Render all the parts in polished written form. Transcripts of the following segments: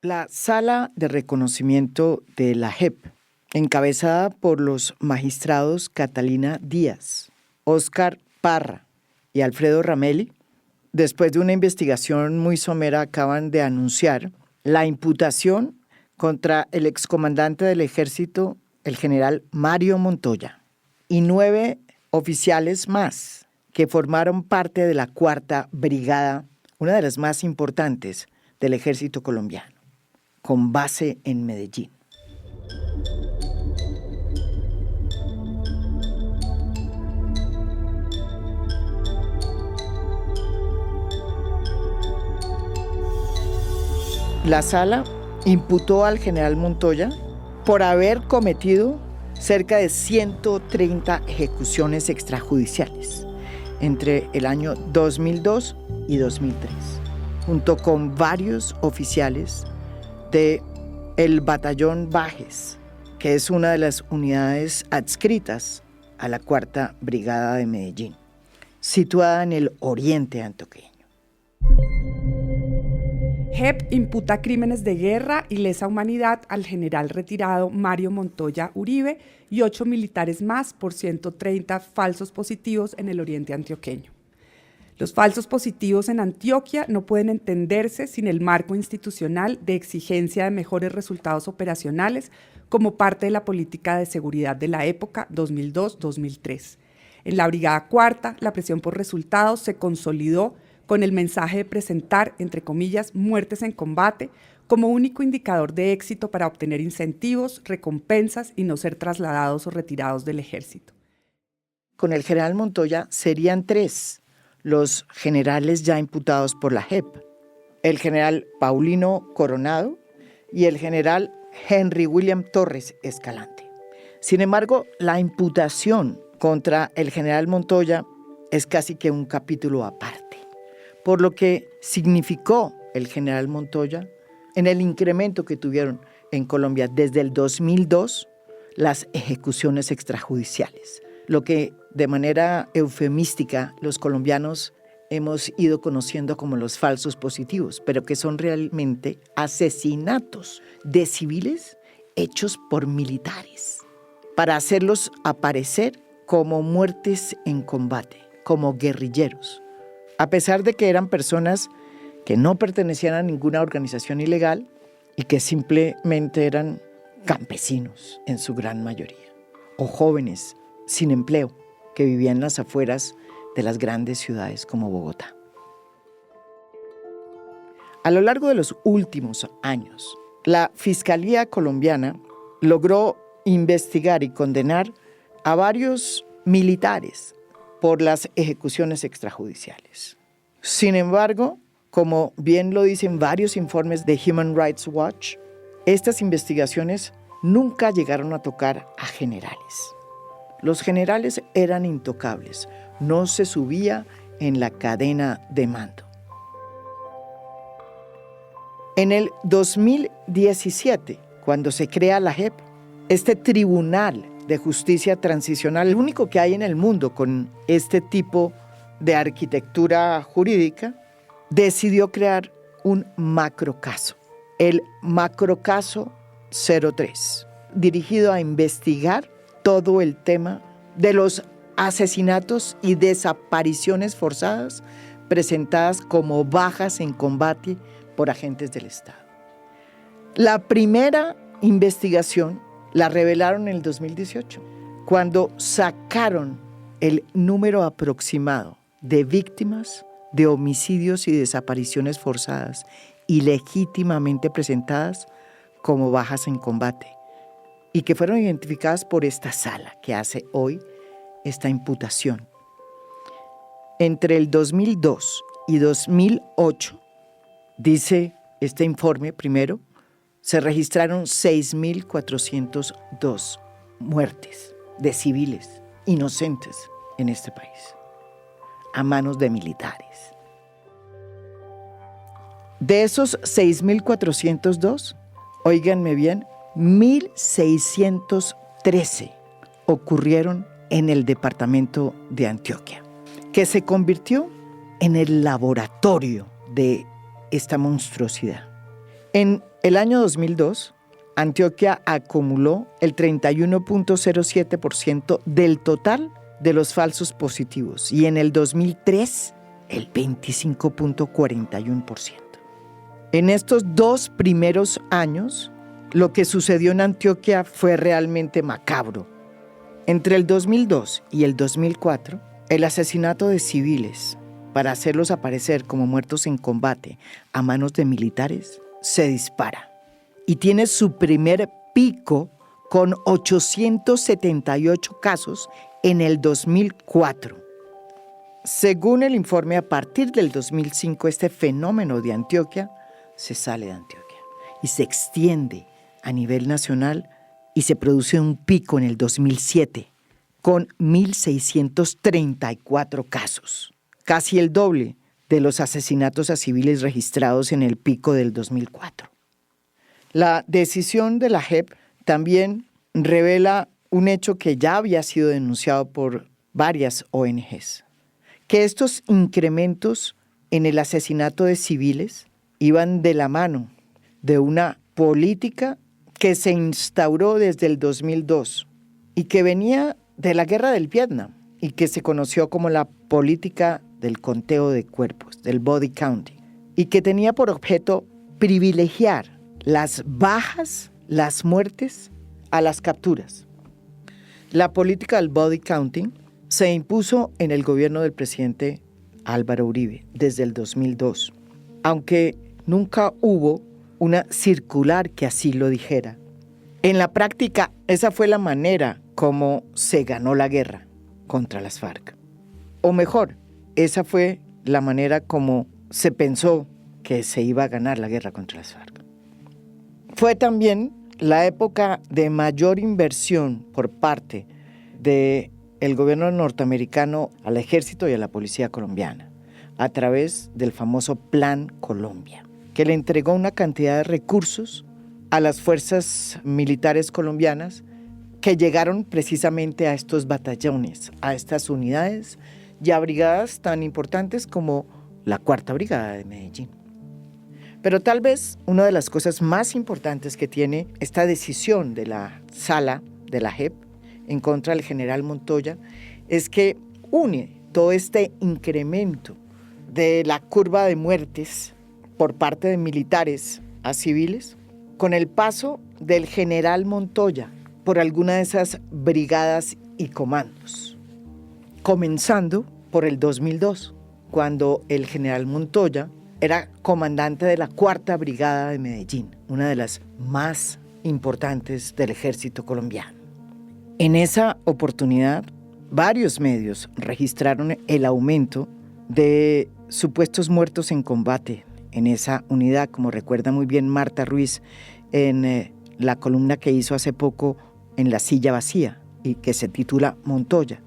La Sala de Reconocimiento de la JEP, encabezada por los magistrados Catalina Díaz, Óscar Parra y Alfredo Ramelli, después de una investigación muy somera acaban de anunciar la imputación contra el excomandante del Ejército, el general Mario Montoya, y 9 oficiales más que formaron parte de la 4ª Brigada, una de las más importantes del Ejército colombiano, con base en Medellín. La sala imputó al general Montoya por haber cometido cerca de 130 ejecuciones extrajudiciales entre el año 2002 y 2003, junto con varios oficiales del Batallón Bajes, que es una de las unidades adscritas a la 4ª Brigada de Medellín, situada en el oriente antioqueño. JEP imputa crímenes de guerra y lesa humanidad al general retirado Mario Montoya Uribe y 8 militares más por 130 falsos positivos en el oriente antioqueño. Los falsos positivos en Antioquia no pueden entenderse sin el marco institucional de exigencia de mejores resultados operacionales como parte de la política de seguridad de la época 2002-2003. En la Brigada Cuarta, la presión por resultados se consolidó con el mensaje de presentar, entre comillas, muertes en combate como único indicador de éxito para obtener incentivos, recompensas y no ser trasladados o retirados del ejército. Con el general Montoya serían 3 los generales ya imputados por la JEP: el general Paulino Coronado y el general Henry William Torres Escalante. Sin embargo, la imputación contra el general Montoya es casi que un capítulo aparte, por lo que significó el general Montoya en el incremento que tuvieron en Colombia desde el 2002 las ejecuciones extrajudiciales, lo que de manera eufemística los colombianos hemos ido conociendo como los falsos positivos, pero que son realmente asesinatos de civiles hechos por militares, para hacerlos aparecer como muertes en combate, como guerrilleros, a pesar de que eran personas que no pertenecían a ninguna organización ilegal y que simplemente eran campesinos en su gran mayoría, o jóvenes sin empleo que vivían en las afueras de las grandes ciudades como Bogotá. A lo largo de los últimos años, la Fiscalía colombiana logró investigar y condenar a varios militares por las ejecuciones extrajudiciales. Sin embargo, como bien lo dicen varios informes de Human Rights Watch, estas investigaciones nunca llegaron a tocar a generales. Los generales eran intocables, no se subía en la cadena de mando. En el 2017, cuando se crea la JEP, este Tribunal de Justicia Transicional, el único que hay en el mundo con este tipo de arquitectura jurídica, decidió crear un macrocaso, el Macrocaso 03, dirigido a investigar todo el tema de los asesinatos y desapariciones forzadas presentadas como bajas en combate por agentes del Estado. La primera investigación la revelaron en el 2018, cuando sacaron el número aproximado de víctimas de homicidios y desapariciones forzadas ilegítimamente presentadas como bajas en combate y que fueron identificadas por esta sala que hace hoy esta imputación. Entre el 2002 y 2008, dice este informe primero, se registraron 6.402 muertes de civiles inocentes en este país, a manos de militares. De esos 6.402, óiganme bien, 1.613 ocurrieron en el departamento de Antioquia, que se convirtió en el laboratorio de esta monstruosidad. En El año 2002, Antioquia acumuló el 31.07% del total de los falsos positivos y en el 2003 el 25.41%. En estos 2 primeros años, lo que sucedió en Antioquia fue realmente macabro. Entre el 2002 y el 2004, el asesinato de civiles para hacerlos aparecer como muertos en combate a manos de militares se dispara y tiene su primer pico con 878 casos en el 2004. Según el informe, a partir del 2005, este fenómeno de Antioquia se sale de Antioquia y se extiende a nivel nacional y se produce un pico en el 2007 con 1.634 casos, casi el doble de los asesinatos a civiles registrados en el pico del 2004. La decisión de la JEP también revela un hecho que ya había sido denunciado por varias ONGs, que estos incrementos en el asesinato de civiles iban de la mano de una política que se instauró desde el 2002 y que venía de la guerra del Vietnam y que se conoció como la política del conteo de cuerpos, del body counting, y que tenía por objeto privilegiar las bajas, las muertes, a las capturas. La política del body counting se impuso en el gobierno del presidente Álvaro Uribe desde el 2002, aunque nunca hubo una circular que así lo dijera. En la práctica, esa fue la manera como se ganó la guerra contra las FARC. O mejor, esa fue la manera como se pensó que se iba a ganar la guerra contra las FARC. Fue también la época de mayor inversión por parte del gobierno norteamericano al ejército y a la policía colombiana, a través del famoso Plan Colombia, que le entregó una cantidad de recursos a las fuerzas militares colombianas que llegaron precisamente a estos batallones, a estas unidades y a brigadas tan importantes como la Cuarta Brigada de Medellín. Pero tal vez una de las cosas más importantes que tiene esta decisión de la sala de la JEP en contra del general Montoya es que une todo este incremento de la curva de muertes por parte de militares a civiles con el paso del general Montoya por alguna de esas brigadas y comandos, comenzando por el 2002, cuando el general Montoya era comandante de la Cuarta Brigada de Medellín, una de las más importantes del ejército colombiano. En esa oportunidad, varios medios registraron el aumento de supuestos muertos en combate en esa unidad, como recuerda muy bien Marta Ruiz en la columna que hizo hace poco en La Silla Vacía y que se titula Montoya.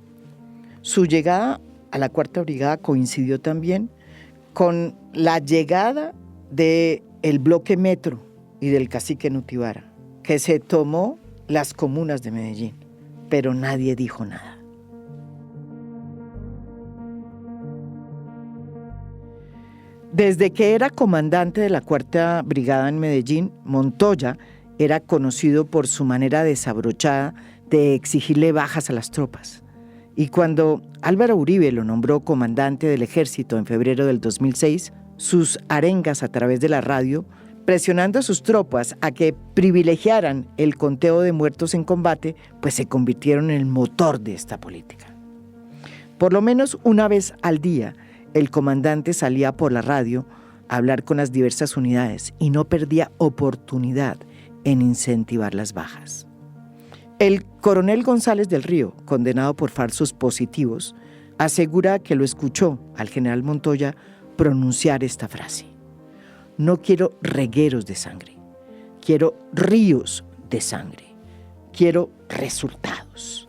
Su llegada a la Cuarta Brigada coincidió también con la llegada del bloque Metro y del cacique Nutibara, que se tomó las comunas de Medellín, pero nadie dijo nada. Desde que era comandante de la Cuarta Brigada en Medellín, Montoya era conocido por su manera desabrochada de exigirle bajas a las tropas. Y cuando Álvaro Uribe lo nombró comandante del ejército en febrero del 2006, sus arengas a través de la radio, presionando a sus tropas a que privilegiaran el conteo de muertos en combate, pues se convirtieron en el motor de esta política. Por lo menos una vez al día, el comandante salía por la radio a hablar con las diversas unidades y no perdía oportunidad en incentivar las bajas. El coronel González del Río, condenado por falsos positivos, asegura que lo escuchó al general Montoya pronunciar esta frase: no quiero regueros de sangre, quiero ríos de sangre, quiero resultados.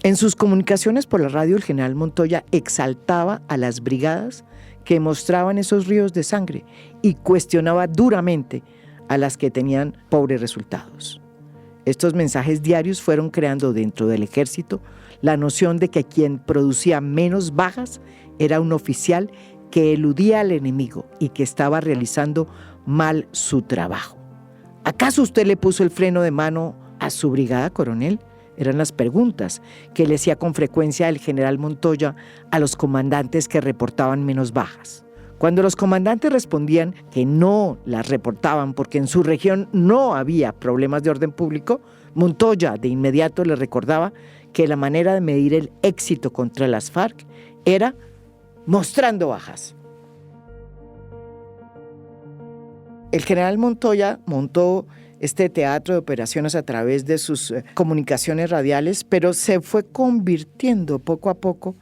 En sus comunicaciones por la radio, el general Montoya exaltaba a las brigadas que mostraban esos ríos de sangre y cuestionaba duramente a las que tenían pobres resultados. Estos mensajes diarios fueron creando dentro del ejército la noción de que quien producía menos bajas era un oficial que eludía al enemigo y que estaba realizando mal su trabajo. ¿Acaso usted le puso el freno de mano a su brigada, coronel? Eran las preguntas que le hacía con frecuencia el general Montoya a los comandantes que reportaban menos bajas. Cuando los comandantes respondían que no las reportaban porque en su región no había problemas de orden público, Montoya de inmediato les recordaba que la manera de medir el éxito contra las FARC era mostrando bajas. El general Montoya montó este teatro de operaciones a través de sus comunicaciones radiales, pero se fue convirtiendo poco a poco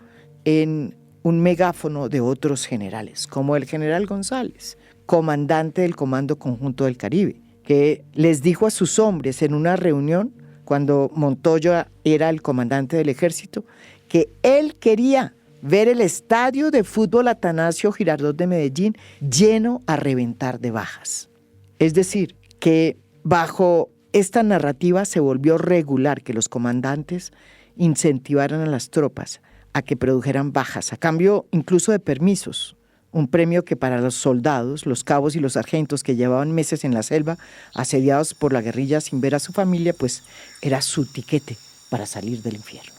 en un megáfono de otros generales, como el general González, comandante del Comando Conjunto del Caribe, que les dijo a sus hombres en una reunión, cuando Montoya era el comandante del ejército, que él quería ver el estadio de fútbol Atanasio Girardot de Medellín lleno a reventar de bajas. Es decir, que bajo esta narrativa se volvió regular que los comandantes incentivaran a las tropas a que produjeran bajas, a cambio incluso de permisos, un premio que para los soldados, los cabos y los sargentos que llevaban meses en la selva, asediados por la guerrilla sin ver a su familia, pues era su tiquete para salir del infierno.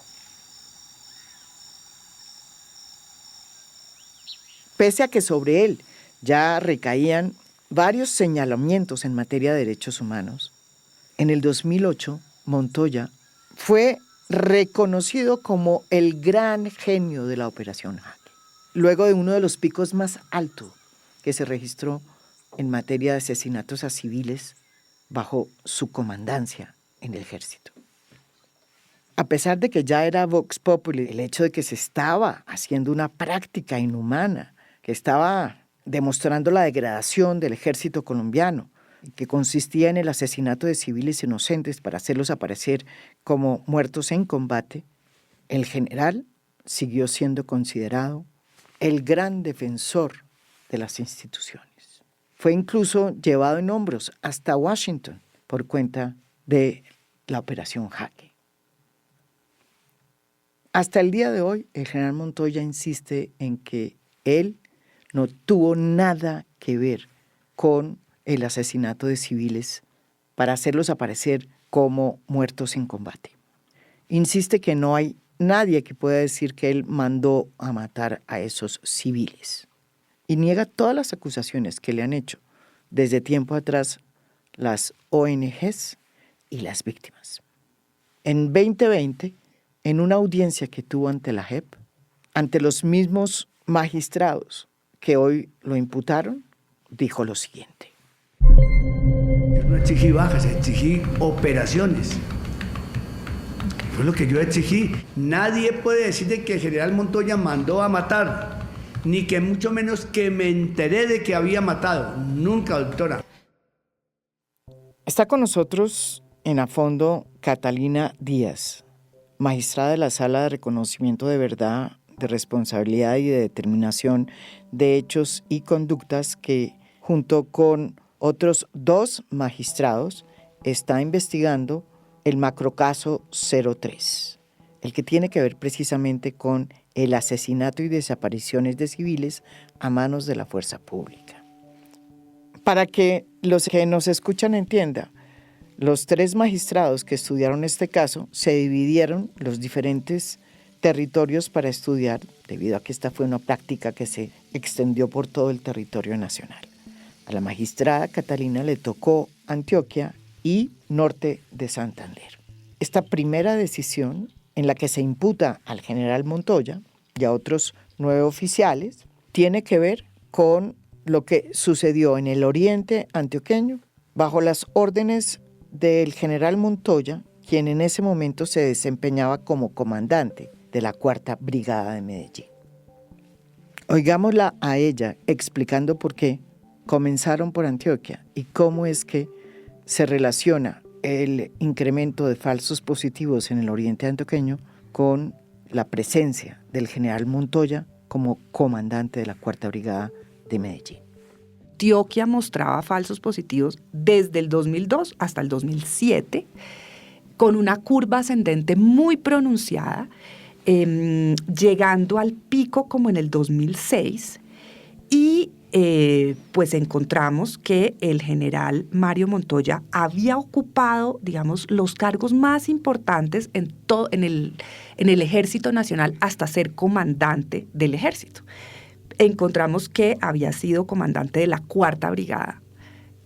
Pese a que sobre él ya recaían varios señalamientos en materia de derechos humanos, en el 2008 Montoya fue reconocido como el gran genio de la Operación Jaque, luego de uno de los picos más altos que se registró en materia de asesinatos a civiles bajo su comandancia en el ejército. A pesar de que ya era vox populi el hecho de que se estaba haciendo una práctica inhumana, que estaba demostrando la degradación del ejército colombiano, que consistía en el asesinato de civiles inocentes para hacerlos aparecer como muertos en combate, el general siguió siendo considerado el gran defensor de las instituciones. Fue incluso llevado en hombros hasta Washington por cuenta de la Operación Jaque. Hasta el día de hoy, el general Montoya insiste en que él no tuvo nada que ver con el asesinato de civiles para hacerlos aparecer como muertos en combate. Insiste que no hay nadie que pueda decir que él mandó a matar a esos civiles. Y niega todas las acusaciones que le han hecho desde tiempo atrás las ONGs y las víctimas. En 2020, en una audiencia que tuvo ante la JEP, ante los mismos magistrados que hoy lo imputaron, dijo lo siguiente. Yo no exigí bajas, exigí operaciones. Fue lo que yo exigí. Nadie puede decir de que el general Montoya mandó a matar, ni que mucho menos que me enteré de que había matado. Nunca, doctora. Está con nosotros en a fondo Catalina Díaz, magistrada de la Sala de Reconocimiento de Verdad, de Responsabilidad y de Determinación de Hechos y Conductas, que junto con otros 2 magistrados está investigando el macrocaso 03, el que tiene que ver precisamente con el asesinato y desapariciones de civiles a manos de la fuerza pública. Para que los que nos escuchan entiendan, los 3 magistrados que estudiaron este caso se dividieron los diferentes territorios para estudiar, debido a que esta fue una práctica que se extendió por todo el territorio nacional. A la magistrada Catalina le tocó Antioquia y norte de Santander. Esta primera decisión, en la que se imputa al general Montoya y a otros 9 oficiales, tiene que ver con lo que sucedió en el oriente antioqueño bajo las órdenes del general Montoya, quien en ese momento se desempeñaba como comandante de la 4ª Brigada de Medellín. Oigámosla a ella explicando por qué comenzaron por Antioquia y cómo es que se relaciona el incremento de falsos positivos en el oriente antioqueño con la presencia del general Montoya como comandante de la 4ª Brigada de Medellín. Antioquia mostraba falsos positivos desde el 2002 hasta el 2007, con una curva ascendente muy pronunciada, llegando al pico como en el 2006, Y pues encontramos que el general Mario Montoya había ocupado, digamos, los cargos más importantes en el Ejército Nacional hasta ser comandante del ejército. Encontramos que había sido comandante de la 4ª Brigada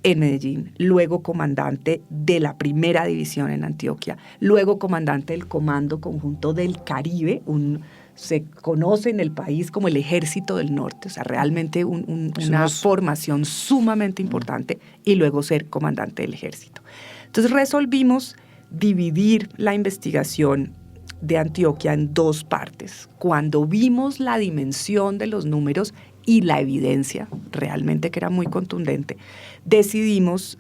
en Medellín, luego comandante de la 1ª División en Antioquia, luego comandante del Comando Conjunto del Caribe, se conoce en el país como el Ejército del Norte, o sea, realmente una formación sumamente importante, y luego ser comandante del ejército. Entonces resolvimos dividir la investigación de Antioquia en 2 partes. Cuando vimos la dimensión de los números y la evidencia, realmente que era muy contundente, decidimos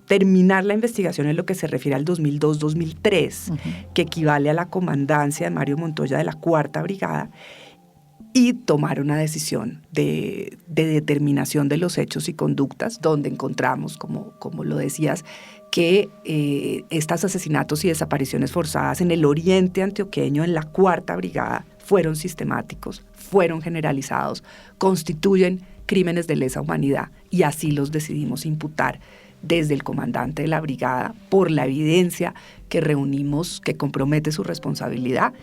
terminar la investigación en lo que se refiere al 2002-2003, que equivale a la comandancia de Mario Montoya de la 4ª Brigada, y tomar una decisión de determinación de los hechos y conductas, donde encontramos, como lo decías, que estos asesinatos y desapariciones forzadas en el oriente antioqueño, en la 4ª Brigada, fueron sistemáticos, fueron generalizados, constituyen crímenes de lesa humanidad, y así los decidimos imputar desde el comandante de la brigada por la evidencia que reunimos que compromete su responsabilidad,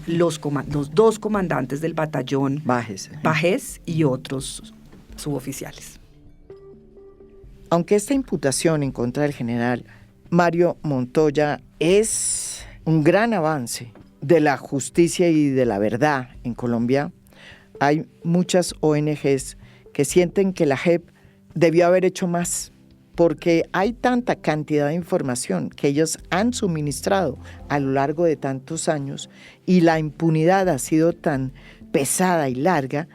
los 2 comandantes del batallón Bajés y otros suboficiales. Aunque esta imputación en contra del general Mario Montoya es un gran avance de la justicia y de la verdad en Colombia, hay muchas ONGs que sienten que la JEP debió haber hecho más, porque hay tanta cantidad de información que ellos han suministrado a lo largo de tantos años, y la impunidad ha sido tan pesada y larga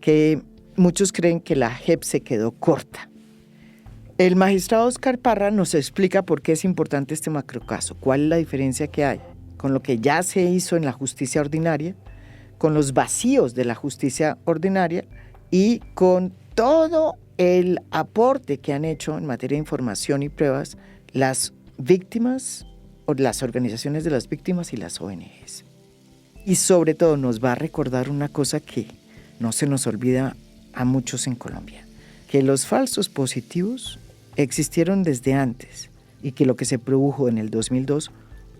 que muchos creen que la JEP se quedó corta. El magistrado Oscar Parra nos explica por qué es importante este macrocaso, cuál es la diferencia que hay con lo que ya se hizo en la justicia ordinaria, con los vacíos de la justicia ordinaria y con todo el aporte que han hecho en materia de información y pruebas las víctimas o las organizaciones de las víctimas y las ONGs. Y sobre todo nos va a recordar una cosa que no se nos olvida a muchos en Colombia, que los falsos positivos existieron desde antes y que lo que se produjo en el 2002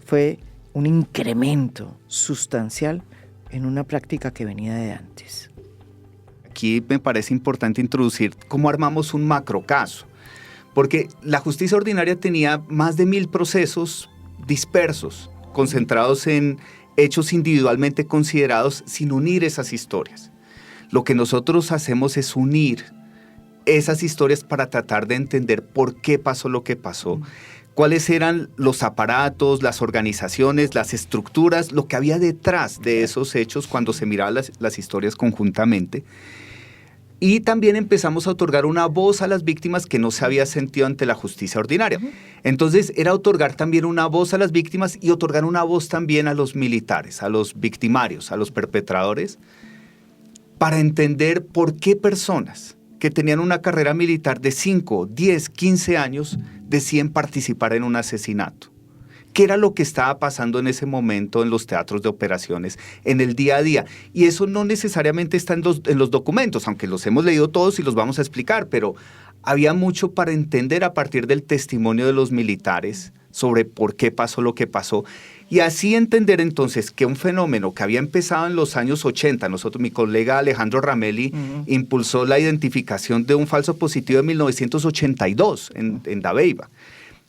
fue un incremento sustancial en una práctica que venía de antes. Aquí me parece importante introducir cómo armamos un macrocaso, porque la justicia ordinaria tenía más de 1000 procesos dispersos, concentrados en hechos individualmente considerados sin unir esas historias. Lo que nosotros hacemos es unir esas historias para tratar de entender por qué pasó lo que pasó, cuáles eran los aparatos, las organizaciones, las estructuras, lo que había detrás de esos hechos cuando se miraban las historias conjuntamente. Y también empezamos a otorgar una voz a las víctimas que no se había sentido ante la justicia ordinaria. Entonces era otorgar también una voz a las víctimas y otorgar una voz también a los militares, a los victimarios, a los perpetradores, para entender por qué personas que tenían una carrera militar de 5, 10, 15 años deciden participar en un asesinato. ¿Qué era lo que estaba pasando en ese momento en los teatros de operaciones, en el día a día? Y eso no necesariamente está en los documentos, aunque los hemos leído todos y los vamos a explicar, pero había mucho para entender a partir del testimonio de los militares sobre por qué pasó lo que pasó. Y así entender entonces que un fenómeno que había empezado en los años 80, mi colega Alejandro Ramelli impulsó la identificación de un falso positivo en 1982 en Dabeiba,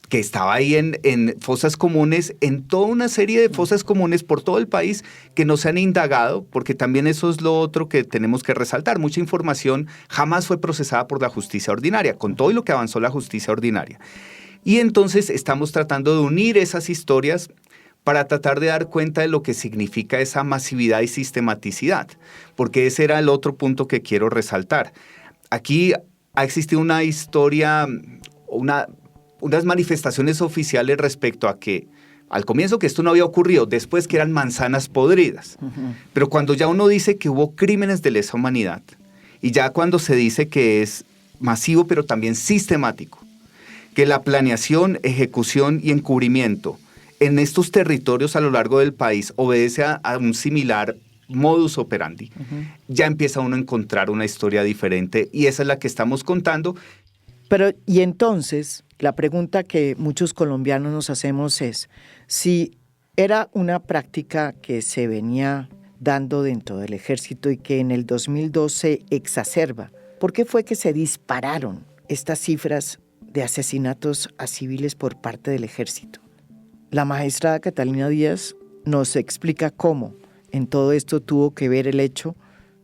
que estaba ahí en fosas comunes, en toda una serie de fosas comunes por todo el país que no se han indagado, porque también eso es lo otro que tenemos que resaltar. Mucha información jamás fue procesada por la justicia ordinaria, con todo lo que avanzó la justicia ordinaria. Y entonces estamos tratando de unir esas historias para tratar de dar cuenta de lo que significa esa masividad y sistematicidad, porque ese era el otro punto que quiero resaltar. Aquí ha existido una historia, unas manifestaciones oficiales respecto a que al comienzo que esto no había ocurrido, después que eran manzanas podridas. Pero cuando ya uno dice que hubo crímenes de lesa humanidad y ya cuando se dice que es masivo pero también sistemático, que la planeación, ejecución y encubrimiento en estos territorios a lo largo del país obedece a un similar modus operandi, ya empieza uno a encontrar una historia diferente y esa es la que estamos contando. Pero, y entonces, la pregunta que muchos colombianos nos hacemos es, si era una práctica que se venía dando dentro del ejército y que en el 2002 se exacerba, ¿por qué fue que se dispararon estas cifras de asesinatos a civiles por parte del ejército? La magistrada Catalina Díaz nos explica cómo en todo esto tuvo que ver el hecho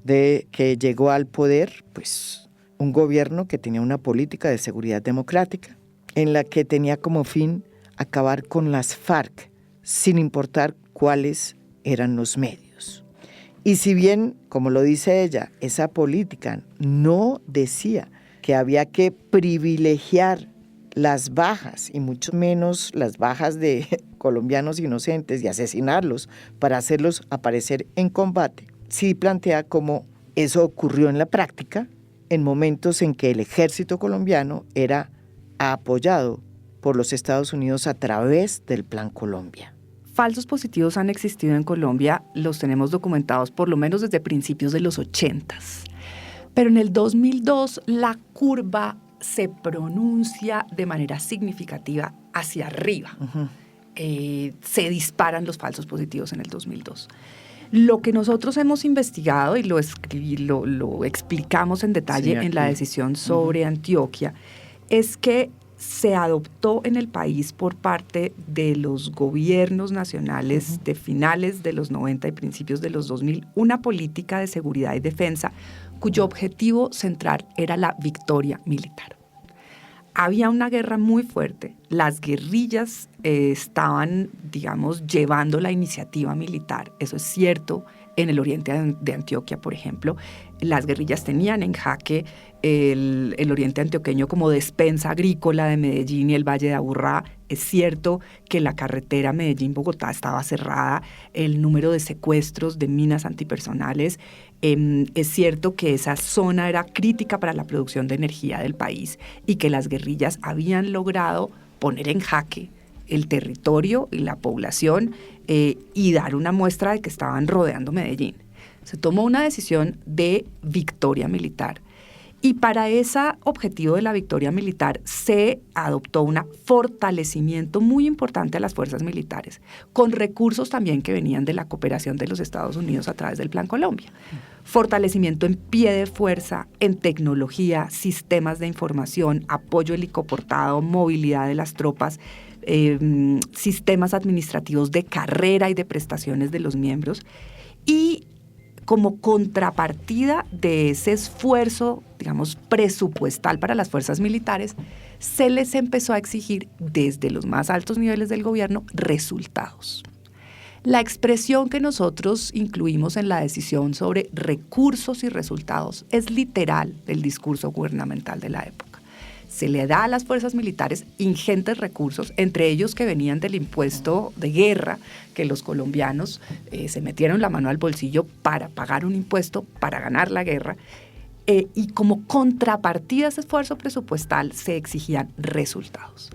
de que llegó al poder, pues, un gobierno que tenía una política de seguridad democrática, en la que tenía como fin acabar con las FARC, sin importar cuáles eran los medios. Y si bien, como lo dice ella, esa política no decía que había que privilegiar las bajas, y mucho menos las bajas de colombianos inocentes y asesinarlos para hacerlos aparecer en combate, sí plantea cómo eso ocurrió en la práctica en momentos en que el ejército colombiano era apoyado por los Estados Unidos a través del Plan Colombia. Falsos positivos han existido en Colombia, los tenemos documentados por lo menos desde principios de los 80s. Pero en el 2002 la curva se pronuncia de manera significativa hacia arriba. Se disparan los falsos positivos en el 2002. Lo que nosotros hemos investigado y lo explicamos en detalle en la decisión sobre Antioquia es que se adoptó en el país por parte de los gobiernos nacionales de finales de los 90 y principios de los 2000 una política de seguridad y defensa cuyo objetivo central era la victoria militar. Había una guerra muy fuerte, las guerrillas estaban, digamos, llevando la iniciativa militar, eso es cierto, en el oriente de Antioquia, por ejemplo, las guerrillas tenían en jaque el oriente antioqueño como despensa agrícola de Medellín y el Valle de Aburrá. Es cierto que la carretera Medellín-Bogotá estaba cerrada, el número de secuestros de minas antipersonales, es cierto que esa zona era crítica para la producción de energía del país y que las guerrillas habían logrado poner en jaque el territorio y la población y dar una muestra de que estaban rodeando Medellín. Se tomó una decisión de victoria militar. Y para ese objetivo de la victoria militar se adoptó un fortalecimiento muy importante a las fuerzas militares, con recursos también que venían de la cooperación de los Estados Unidos a través del Plan Colombia. Fortalecimiento en pie de fuerza, en tecnología, sistemas de información, apoyo helicoportado, movilidad de las tropas, sistemas administrativos de carrera y de prestaciones de los miembros. Y como contrapartida de ese esfuerzo, digamos, presupuestal para las fuerzas militares, se les empezó a exigir desde los más altos niveles del gobierno resultados. La expresión que nosotros incluimos en la decisión sobre recursos y resultados es literal del discurso gubernamental de la época. Se le da a las fuerzas militares ingentes recursos, entre ellos que venían del impuesto de guerra, que los colombianos se metieron la mano al bolsillo para pagar un impuesto para ganar la guerra, y como contrapartida a ese esfuerzo presupuestal se exigían resultados.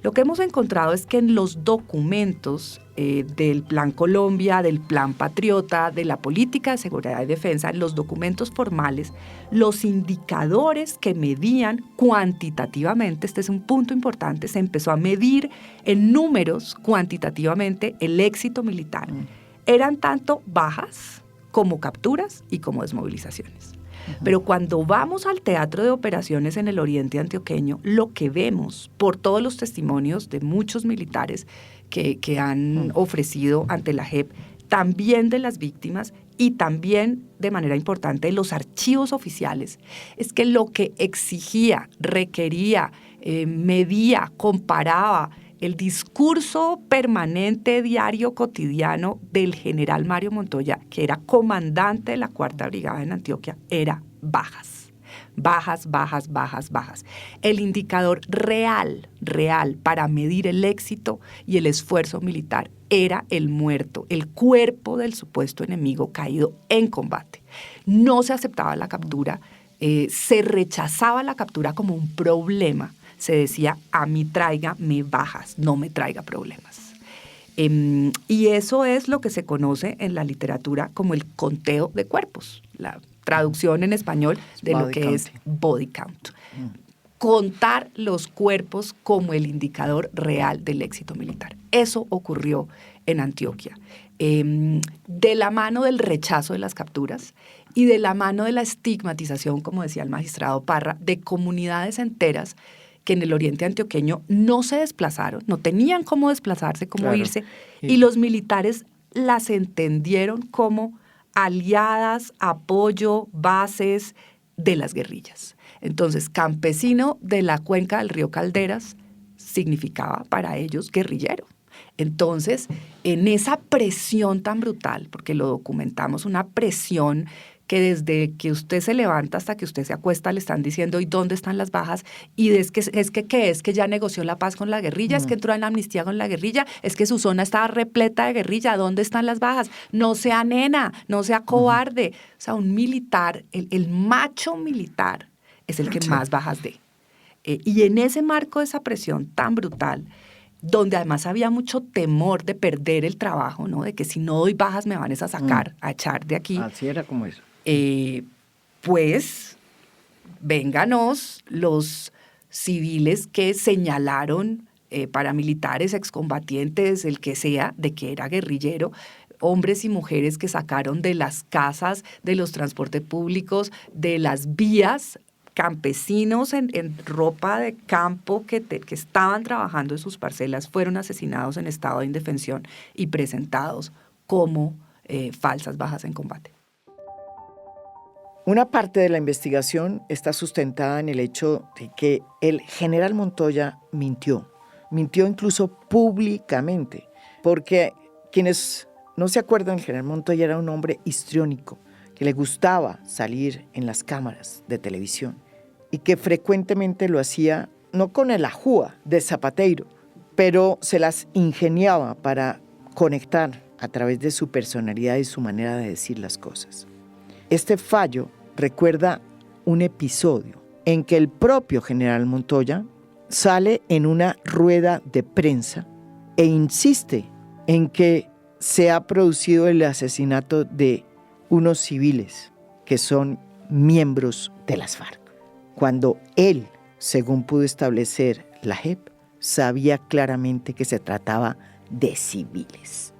Lo que hemos encontrado es que en los documentos del Plan Colombia, del Plan Patriota, de la política de seguridad y defensa, en los documentos formales, los indicadores que medían cuantitativamente, este es un punto importante, se empezó a medir en números cuantitativamente el éxito militar. Eran tanto bajas como capturas y como desmovilizaciones. Pero cuando vamos al teatro de operaciones en el oriente antioqueño, lo que vemos por todos los testimonios de muchos militares que han ofrecido ante la JEP, también de las víctimas y también de manera importante los archivos oficiales, es que lo que exigía, requería, medía, comparaba el discurso permanente, diario, cotidiano del general Mario Montoya, que era comandante de la 4ª Brigada en Antioquia, era bajas. Bajas, bajas, bajas, bajas. El indicador real para medir el éxito y el esfuerzo militar era el muerto, el cuerpo del supuesto enemigo caído en combate. No se aceptaba la captura, se rechazaba la captura como un problema. Se decía, a mí tráigame bajas, no me traiga problemas. Y eso es lo que se conoce en la literatura como el conteo de cuerpos, la traducción en español de lo que es body count. Contar los cuerpos como el indicador real del éxito militar. Eso ocurrió en Antioquia. De la mano del rechazo de las capturas y de la mano de la estigmatización, como decía el magistrado Parra, de comunidades enteras que en el oriente antioqueño no se desplazaron, no tenían cómo desplazarse, cómo irse, y los militares las entendieron como aliadas, apoyo, bases de las guerrillas. Entonces, campesino de la cuenca del río Calderas significaba para ellos guerrillero. Entonces, en esa presión tan brutal, porque lo documentamos, una presión que desde que usted se levanta hasta que usted se acuesta le están diciendo ¿y dónde están las bajas? Y que ya negoció la paz con la guerrilla, es que entró en amnistía con la guerrilla, es que su zona estaba repleta de guerrilla, ¿dónde están las bajas? No sea nena, no sea cobarde. O sea, un militar, el macho militar es el que más bajas dé. Y en ese marco de esa presión tan brutal, donde además había mucho temor de perder el trabajo, ¿no? De que si no doy bajas me van a sacar, a echar de aquí. Así era como eso. Pues vénganos los civiles que señalaron paramilitares, excombatientes, el que sea, de que era guerrillero, hombres y mujeres que sacaron de las casas, de los transportes públicos, de las vías, campesinos en ropa de campo que estaban trabajando en sus parcelas, fueron asesinados en estado de indefensión y presentados como falsas bajas en combate. Una parte de la investigación está sustentada en el hecho de que el general Montoya mintió incluso públicamente, porque quienes no se acuerdan, el general Montoya era un hombre histriónico, que le gustaba salir en las cámaras de televisión y que frecuentemente lo hacía no con el ajúa de Zapateiro, pero se las ingeniaba para conectar a través de su personalidad y su manera de decir las cosas. Este fallo recuerda un episodio en que el propio general Montoya sale en una rueda de prensa e insiste en que se ha producido el asesinato de unos civiles que son miembros de las FARC, cuando él, según pudo establecer la JEP, sabía claramente que se trataba de civiles.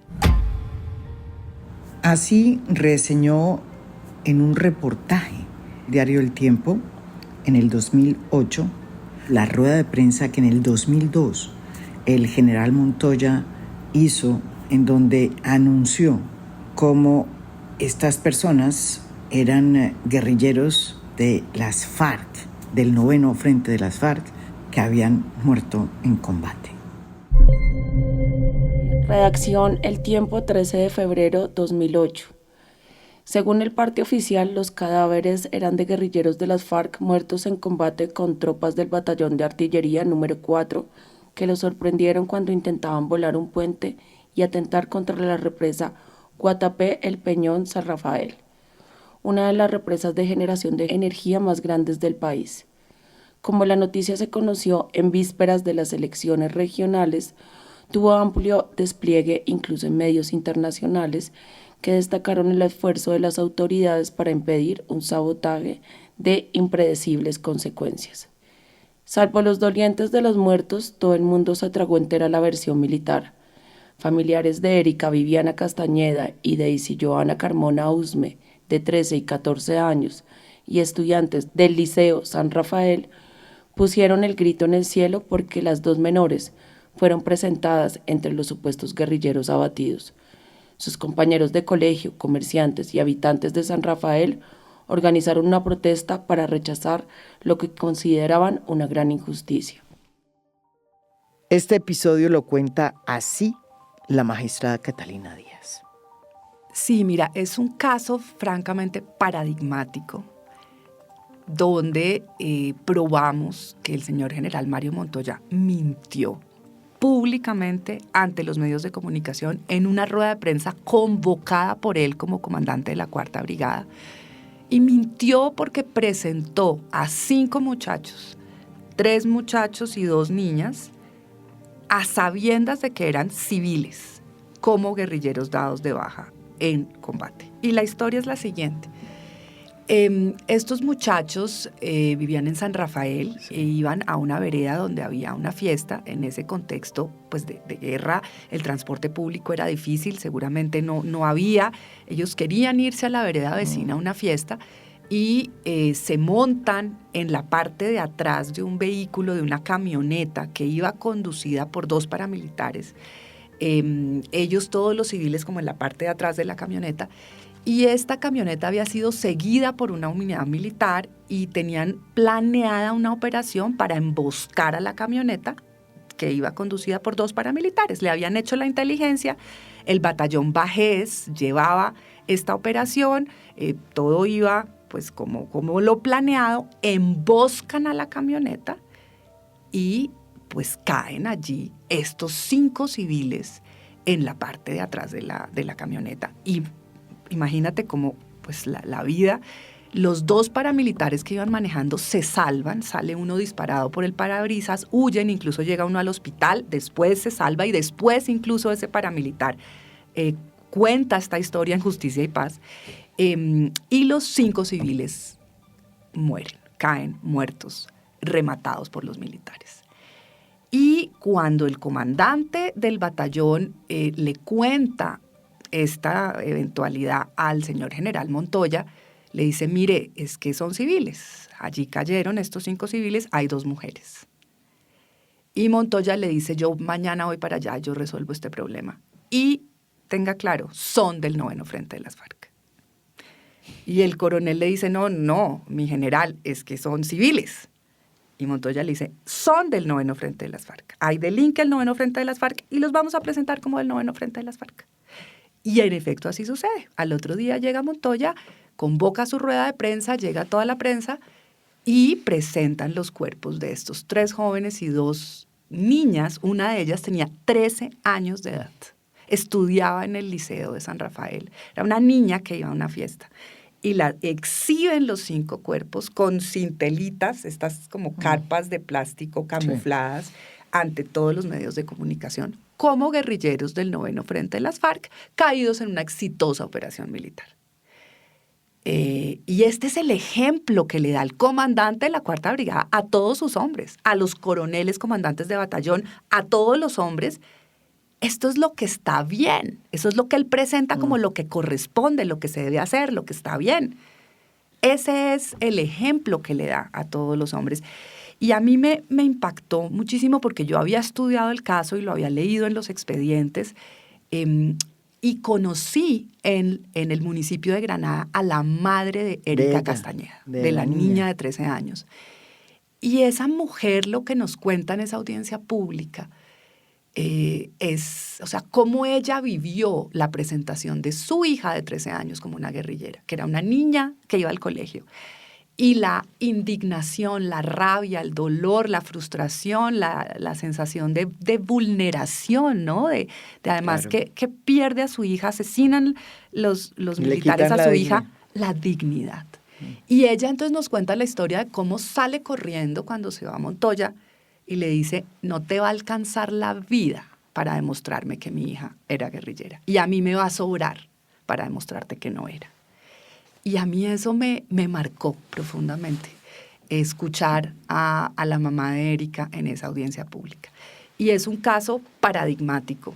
Así reseñó en un reportaje, Diario El Tiempo, en el 2008, la rueda de prensa que en el 2002 el general Montoya hizo, en donde anunció cómo estas personas eran guerrilleros de las FARC, del 9º Frente de las FARC, que habían muerto en combate. Redacción El Tiempo, 13 de febrero 2008. Según el parte oficial, los cadáveres eran de guerrilleros de las FARC muertos en combate con tropas del batallón de artillería número 4, que los sorprendieron cuando intentaban volar un puente y atentar contra la represa Guatapé-El Peñón-San Rafael, una de las represas de generación de energía más grandes del país. Como la noticia se conoció en vísperas de las elecciones regionales, tuvo amplio despliegue incluso en medios internacionales que destacaron el esfuerzo de las autoridades para impedir un sabotaje de impredecibles consecuencias. Salvo los dolientes de los muertos, todo el mundo se tragó entera la versión militar. Familiares de Erika Viviana Castañeda y Daisy Joana Carmona Usme, de 13 y 14 años, y estudiantes del Liceo San Rafael, pusieron el grito en el cielo porque las dos menores fueron presentadas entre los supuestos guerrilleros abatidos. Sus compañeros de colegio, comerciantes y habitantes de San Rafael organizaron una protesta para rechazar lo que consideraban una gran injusticia. Este episodio lo cuenta así la magistrada Catalina Díaz. Sí, mira, es un caso francamente paradigmático donde probamos que el señor general Mario Montoya mintió públicamente ante los medios de comunicación en una rueda de prensa convocada por él como comandante de la 4ª Brigada. Y mintió porque presentó a 5 muchachos, 3 muchachos y 2 niñas, a sabiendas de que eran civiles como guerrilleros dados de baja en combate. Y la historia es la siguiente. Estos muchachos vivían en San Rafael e iban a una vereda donde había una fiesta. En ese contexto pues, de guerra, el transporte público era difícil, seguramente no había. Ellos querían irse a la vereda vecina a una fiesta y se montan en la parte de atrás de un vehículo, de una camioneta que iba conducida por 2 paramilitares. Ellos, todos los civiles, como en la parte de atrás de la camioneta. Y esta camioneta había sido seguida por una unidad militar y tenían planeada una operación para emboscar a la camioneta que iba conducida por 2 paramilitares. Le habían hecho la inteligencia, el batallón Bajés llevaba esta operación, todo iba pues como lo planeado, emboscan a la camioneta y pues caen allí estos 5 civiles en la parte de atrás de la camioneta. Y imagínate cómo pues la vida, los 2 paramilitares que iban manejando se salvan, sale uno disparado por el parabrisas, huyen, incluso llega uno al hospital, después se salva y después incluso ese paramilitar cuenta esta historia en Justicia y Paz, y los 5 civiles mueren, caen muertos, rematados por los militares. Y cuando el comandante del batallón le cuenta esta eventualidad al señor general Montoya, le dice, mire, es que son civiles, allí cayeron estos 5 civiles, hay 2 mujeres. Y Montoya le dice, yo mañana voy para allá, yo resuelvo este problema. Y tenga claro, son del 9º Frente de las FARC. Y el coronel le dice, no, mi general, es que son civiles. Y Montoya le dice, son del 9º Frente de las FARC. Hay delinque el 9º Frente de las FARC y los vamos a presentar como del 9º Frente de las FARC. Y en efecto así sucede. Al otro día llega Montoya, convoca su rueda de prensa, llega toda la prensa y presentan los cuerpos de estos 3 jóvenes y 2 niñas. Una de ellas tenía 13 años de edad. Estudiaba en el Liceo de San Rafael. Era una niña que iba a una fiesta. Y la exhiben los 5 cuerpos con cintelitas, estas como carpas de plástico camufladas, sí, ante todos los medios de comunicación, como guerrilleros del 9º Frente de las FARC, caídos en una exitosa operación militar. Y este es el ejemplo que le da el comandante de la 4ª Brigada a todos sus hombres, a los coroneles comandantes de batallón, a todos los hombres. Esto es lo que está bien, eso es lo que él presenta como lo que corresponde, lo que se debe hacer, lo que está bien. Ese es el ejemplo que le da a todos los hombres. Y a mí me impactó muchísimo porque yo había estudiado el caso y lo había leído en los expedientes y conocí en el municipio de Granada a la madre de Erika Castañeda, de la niña de 13 años. Y esa mujer lo que nos cuenta en esa audiencia pública es, o sea, cómo ella vivió la presentación de su hija de 13 años como una guerrillera, que era una niña que iba al colegio. Y la indignación, la rabia, el dolor, la frustración, la sensación de vulneración, ¿no? De además claro, que pierde a su hija, asesinan los militares a su hija, la dignidad. Y ella entonces nos cuenta la historia de cómo sale corriendo cuando se va a Montoya y le dice, no te va a alcanzar la vida para demostrarme que mi hija era guerrillera. Y a mí me va a sobrar para demostrarte que no era. Y a mí eso me marcó profundamente, escuchar a la mamá de Erika en esa audiencia pública. Y es un caso paradigmático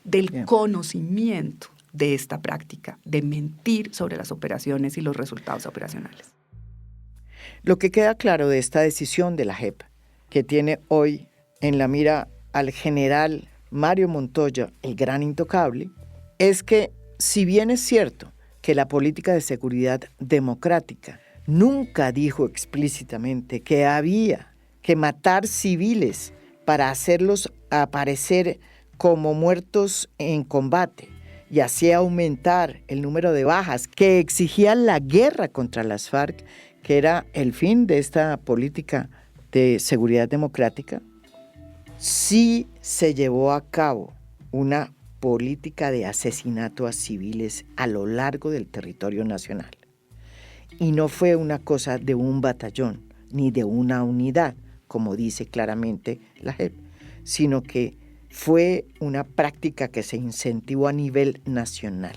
del conocimiento de esta práctica, de mentir sobre las operaciones y los resultados operacionales. Lo que queda claro de esta decisión de la JEP, que tiene hoy en la mira al general Mario Montoya, el gran intocable, es que si bien es cierto que la política de seguridad democrática nunca dijo explícitamente que había que matar civiles para hacerlos aparecer como muertos en combate y así aumentar el número de bajas que exigía la guerra contra las FARC, que era el fin de esta política de seguridad democrática, sí se llevó a cabo una política de asesinato a civiles a lo largo del territorio nacional. Y no fue una cosa de un batallón ni de una unidad, como dice claramente la JEP, sino que fue una práctica que se incentivó a nivel nacional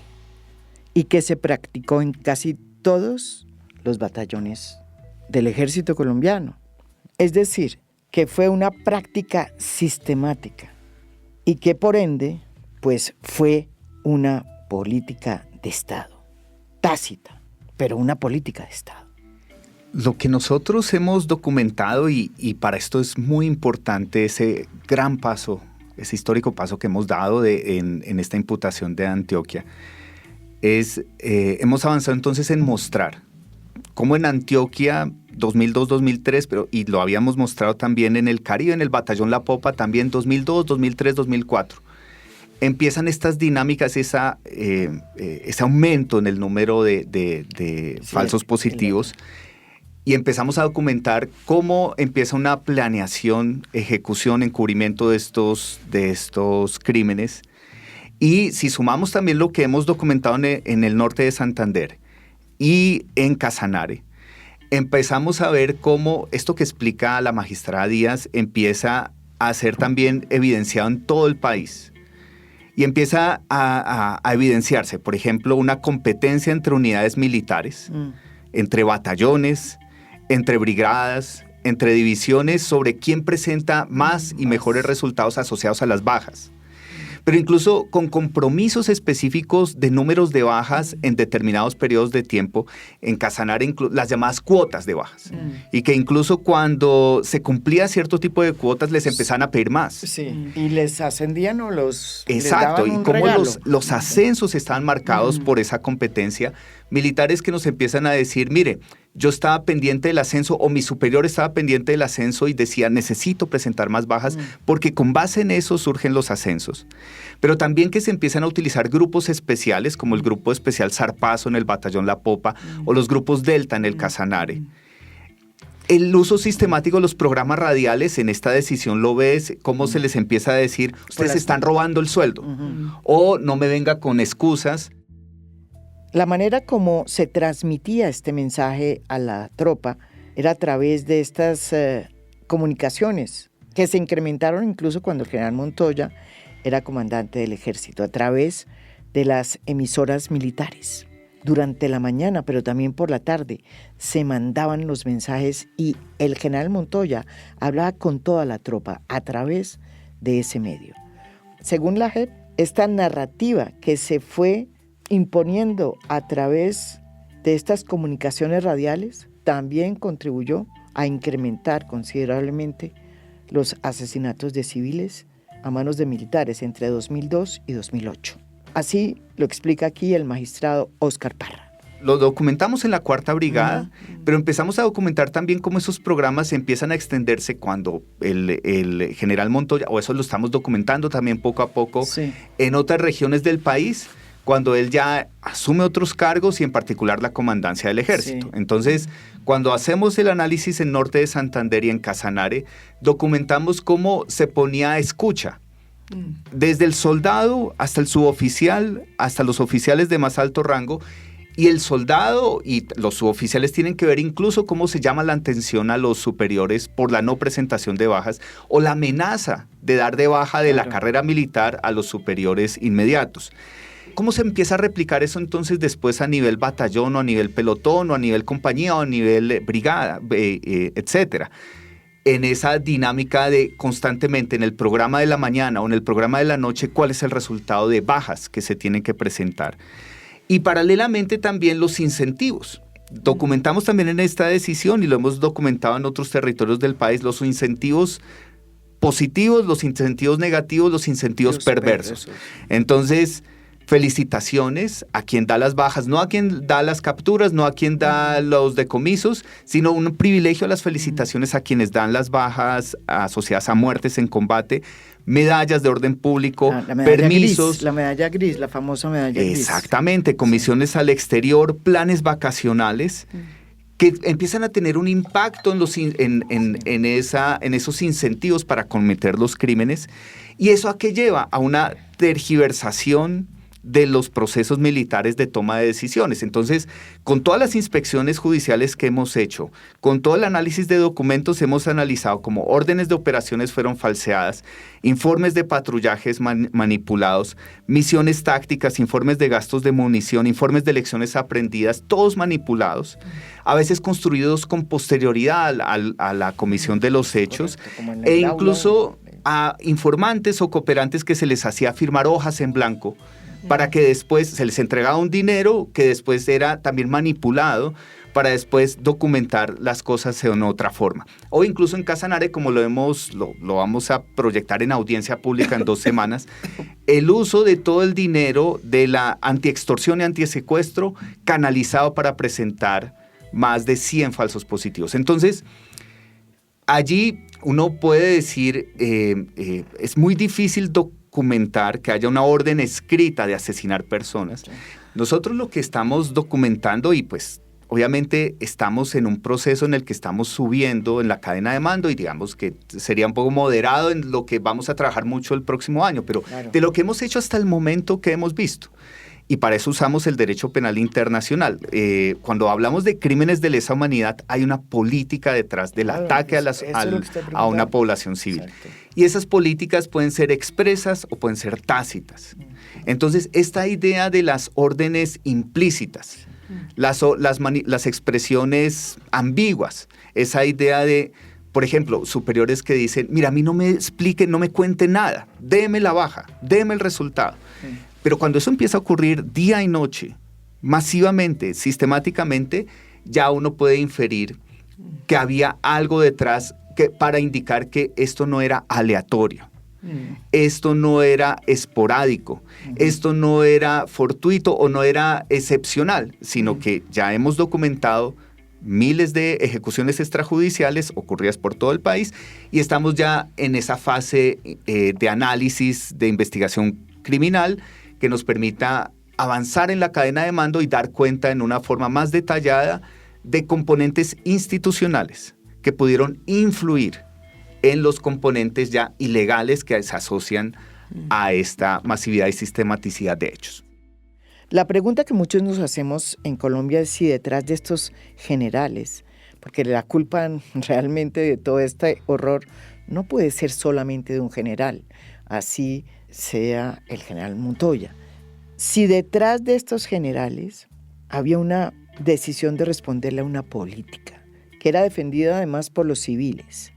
y que se practicó en casi todos los batallones del ejército colombiano. Es decir, que fue una práctica sistemática y que por ende, pues fue una política de Estado, tácita, pero una política de Estado. Lo que nosotros hemos documentado, y para esto es muy importante ese gran paso, ese histórico paso que hemos dado en esta imputación de Antioquia, hemos avanzado entonces en mostrar cómo en Antioquia 2002-2003, y lo habíamos mostrado también en el Caribe, en el Batallón La Popa, también 2002, 2003, 2004. Empiezan estas dinámicas, ese aumento en el número de falsos positivos, y empezamos a documentar cómo empieza una planeación, ejecución, encubrimiento de estos crímenes. Y si sumamos también lo que hemos documentado en el norte de Santander y en Casanare, empezamos a ver cómo esto que explica la magistrada Díaz empieza a ser también evidenciado en todo el país. Y empieza a evidenciarse, por ejemplo, una competencia entre unidades militares, entre batallones, entre brigadas, entre divisiones, sobre quién presenta más y mejores resultados asociados a las bajas. Pero incluso con compromisos específicos de números de bajas en determinados periodos de tiempo, en Casanare las llamadas cuotas de bajas. Y que incluso cuando se cumplía cierto tipo de cuotas les empezaban a pedir más. Sí, y les ascendían o los Exacto, les daban y cómo regalo. los ascensos estaban marcados por esa competencia. Militares que nos empiezan a decir, mire, yo estaba pendiente del ascenso, o mi superior estaba pendiente del ascenso y decía, necesito presentar más bajas, porque con base en eso surgen los ascensos. Pero también que se empiezan a utilizar grupos especiales, como el Grupo Especial Zarpazo en el Batallón La Popa, o los grupos Delta en el Casanare. El uso sistemático de los programas radiales, en esta decisión lo ves, cómo se les empieza a decir, ustedes están robando el sueldo, o no me venga con excusas. La manera como se transmitía este mensaje a la tropa era a través de estas comunicaciones que se incrementaron incluso cuando el general Montoya era comandante del ejército, a través de las emisoras militares. Durante la mañana, pero también por la tarde, se mandaban los mensajes y el general Montoya hablaba con toda la tropa a través de ese medio. Según la JEP, esta narrativa que se fue imponiendo a través de estas comunicaciones radiales también contribuyó a incrementar considerablemente los asesinatos de civiles a manos de militares entre 2002 y 2008. Así lo explica aquí el magistrado Óscar Parra. Lo documentamos en la 4ª Brigada, pero empezamos a documentar también cómo esos programas empiezan a extenderse cuando el general Montoya, o eso lo estamos documentando también poco a poco, en otras regiones del país, cuando él ya asume otros cargos y en particular la comandancia del ejército. Entonces, cuando hacemos el análisis en norte de Santander y en Casanare, documentamos cómo se ponía a escucha, desde el soldado hasta el suboficial, hasta los oficiales de más alto rango, y el soldado y los suboficiales tienen que ver incluso cómo se llama la atención a los superiores por la no presentación de bajas o la amenaza de dar de baja de la carrera militar a los superiores inmediatos. ¿Cómo se empieza a replicar eso entonces después a nivel batallón o a nivel pelotón o a nivel compañía o a nivel brigada, etcétera? En esa dinámica de constantemente en el programa de la mañana o en el programa de la noche, ¿cuál es el resultado de bajas que se tienen que presentar? Y paralelamente también los incentivos. Documentamos también en esta decisión, y lo hemos documentado en otros territorios del país, los incentivos positivos, los incentivos negativos, los incentivos perversos. Entonces, felicitaciones a quien da las bajas, no a quien da las capturas, no a quien da los decomisos, sino un privilegio a las felicitaciones a quienes dan las bajas asociadas a muertes en combate, medallas de orden público, permisos. La medalla gris, la famosa medalla gris. Exactamente, comisiones al exterior, planes vacacionales, que empiezan a tener un impacto en esos incentivos para cometer los crímenes. ¿Y eso a qué lleva? A una tergiversación de los procesos militares de toma de decisiones. Entonces, con todas las inspecciones judiciales que hemos hecho, con todo el análisis de documentos, hemos analizado cómo órdenes de operaciones fueron falseadas, informes de patrullajes manipulados, misiones tácticas, informes de gastos de munición, informes de lecciones aprendidas, todos manipulados, a veces construidos con posterioridad a la comisión de los hechos, e incluso a informantes o cooperantes que se les hacía firmar hojas en blanco para que después se les entregaba un dinero que después era también manipulado para después documentar las cosas de una otra forma. O incluso en Casanare, como lo vamos a proyectar en audiencia pública en 2 semanas, el uso de todo el dinero de la antiextorsión y antisecuestro canalizado para presentar más de 100 falsos positivos. Entonces, allí uno puede decir, es muy difícil documentar que haya una orden escrita de asesinar personas. Nosotros lo que estamos documentando, y pues obviamente estamos en un proceso en el que estamos subiendo en la cadena de mando, y digamos que sería un poco moderado en lo que vamos a trabajar mucho el próximo año, pero de lo que hemos hecho hasta el momento que hemos visto. Y para eso usamos el derecho penal internacional. Cuando hablamos de crímenes de lesa humanidad, hay una política detrás del ataque a una población civil. Exacto. Y esas políticas pueden ser expresas o pueden ser tácitas. Entonces, esta idea de las órdenes implícitas, las expresiones ambiguas, esa idea de, por ejemplo, superiores que dicen, mira, a mí no me expliquen, no me cuenten nada, déme la baja, déme el resultado. Pero cuando eso empieza a ocurrir día y noche, masivamente, sistemáticamente, ya uno puede inferir que había algo detrás para indicar que esto no era aleatorio, esto no era esporádico, esto no era fortuito o no era excepcional, sino que ya hemos documentado miles de ejecuciones extrajudiciales ocurridas por todo el país y estamos ya en esa fase de análisis, de investigación criminal, que nos permita avanzar en la cadena de mando y dar cuenta en una forma más detallada de componentes institucionales que pudieron influir en los componentes ya ilegales que se asocian a esta masividad y sistematicidad de hechos. La pregunta que muchos nos hacemos en Colombia es si detrás de estos generales, porque la culpa realmente de todo este horror no puede ser solamente de un general, así sea el general Montoya. Si detrás de estos generales había una decisión de responderle a una política, que era defendida además por los civiles,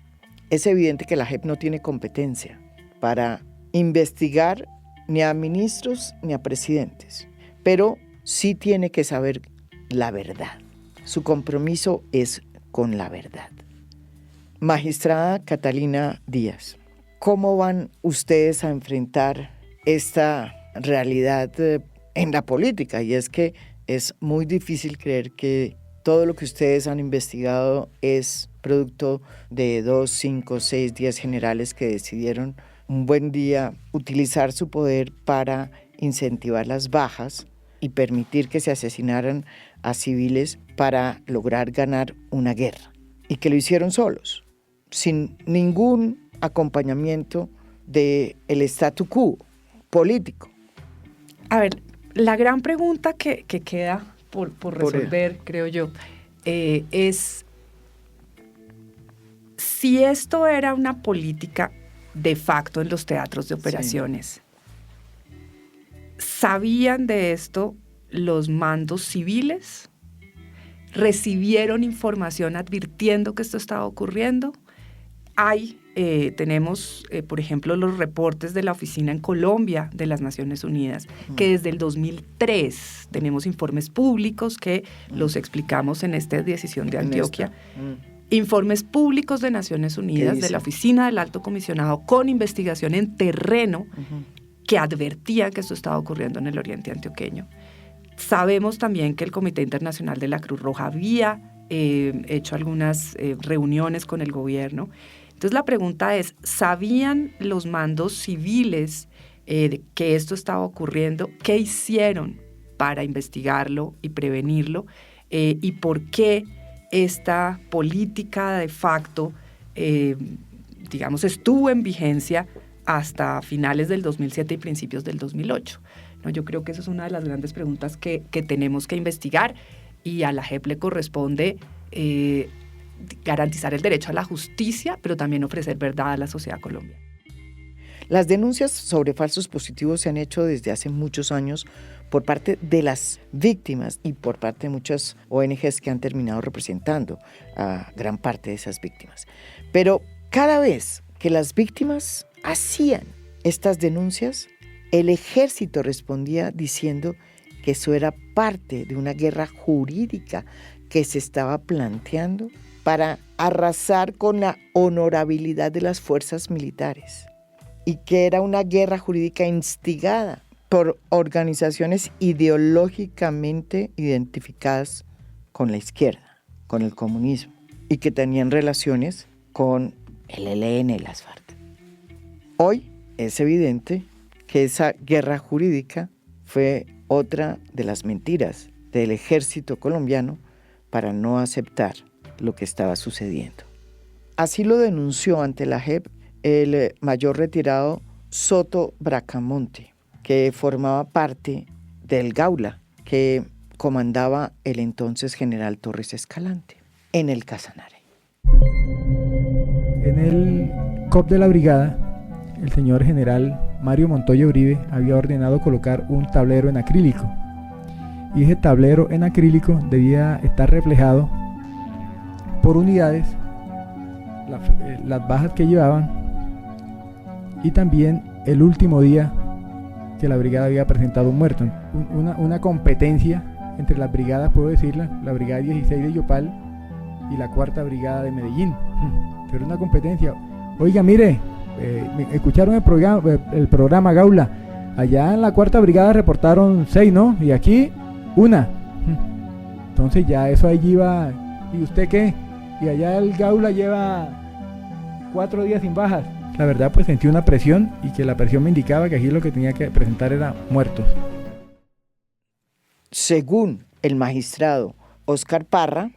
es evidente que la JEP no tiene competencia para investigar ni a ministros ni a presidentes, pero sí tiene que saber la verdad. Su compromiso es con la verdad. Magistrada Catalina Díaz, ¿cómo van ustedes a enfrentar esta realidad en la política? Y es que es muy difícil creer que todo lo que ustedes han investigado es producto de 2, 5, 6, 10 generales que decidieron un buen día utilizar su poder para incentivar las bajas y permitir que se asesinaran a civiles para lograr ganar una guerra. Y que lo hicieron solos, sin ningún acompañamiento del statu quo político. A ver, la gran pregunta que queda por resolver, creo yo, es si esto era una política de facto en los teatros de operaciones. Sí. ¿Sabían de esto los mandos civiles? ¿Recibieron información advirtiendo que esto estaba ocurriendo? Tenemos, por ejemplo, los reportes de la oficina en Colombia de las Naciones Unidas, que desde el 2003 tenemos informes públicos que los explicamos en esta decisión de Antioquia. Informes públicos de Naciones Unidas, de la oficina del Alto Comisionado, con investigación en terreno, que advertían que esto estaba ocurriendo en el oriente antioqueño. Sabemos también que el Comité Internacional de la Cruz Roja había hecho algunas reuniones con el gobierno. Entonces la pregunta es, ¿sabían los mandos civiles que esto estaba ocurriendo? ¿Qué hicieron para investigarlo y prevenirlo? ¿Y por qué esta política de facto, estuvo en vigencia hasta finales del 2007 y principios del 2008. ¿No? Yo creo que esa es una de las grandes preguntas que tenemos que investigar, y a la JEP le corresponde garantizar el derecho a la justicia, pero también ofrecer verdad a la sociedad colombiana. Las denuncias sobre falsos positivos se han hecho desde hace muchos años por parte de las víctimas y por parte de muchas ONGs que han terminado representando a gran parte de esas víctimas. Pero cada vez que las víctimas hacían estas denuncias, el ejército respondía diciendo que eso era parte de una guerra jurídica que se estaba planteando para arrasar con la honorabilidad de las fuerzas militares, y que era una guerra jurídica instigada por organizaciones ideológicamente identificadas con la izquierda, con el comunismo, y que tenían relaciones con el ELN y las FARC. Hoy es evidente que esa guerra jurídica fue otra de las mentiras del ejército colombiano para no aceptar lo que estaba sucediendo. Así lo denunció ante la JEP el mayor retirado Soto Bracamonte, que formaba parte del Gaula que comandaba el entonces general Torres Escalante en el Casanare. En el COP de la brigada, el señor general Mario Montoya Uribe había ordenado colocar un tablero en acrílico, y ese tablero en acrílico debía estar reflejado por unidades, las bajas que llevaban, y también el último día que la brigada había presentado un muerto. Una competencia entre las brigadas, puedo decirla, la brigada 16 de Yopal y la 4ª brigada de Medellín. Pero una competencia. Oiga, mire, escucharon el programa Gaula. Allá en la 4ª brigada reportaron 6, ¿no? Y aquí, 1. Entonces ya eso allí iba. ¿Y usted qué? Y allá el Gaula lleva 4 días sin bajas. La verdad, pues sentí una presión, y que la presión me indicaba que aquí lo que tenía que presentar era muertos. Según el magistrado Óscar Parra,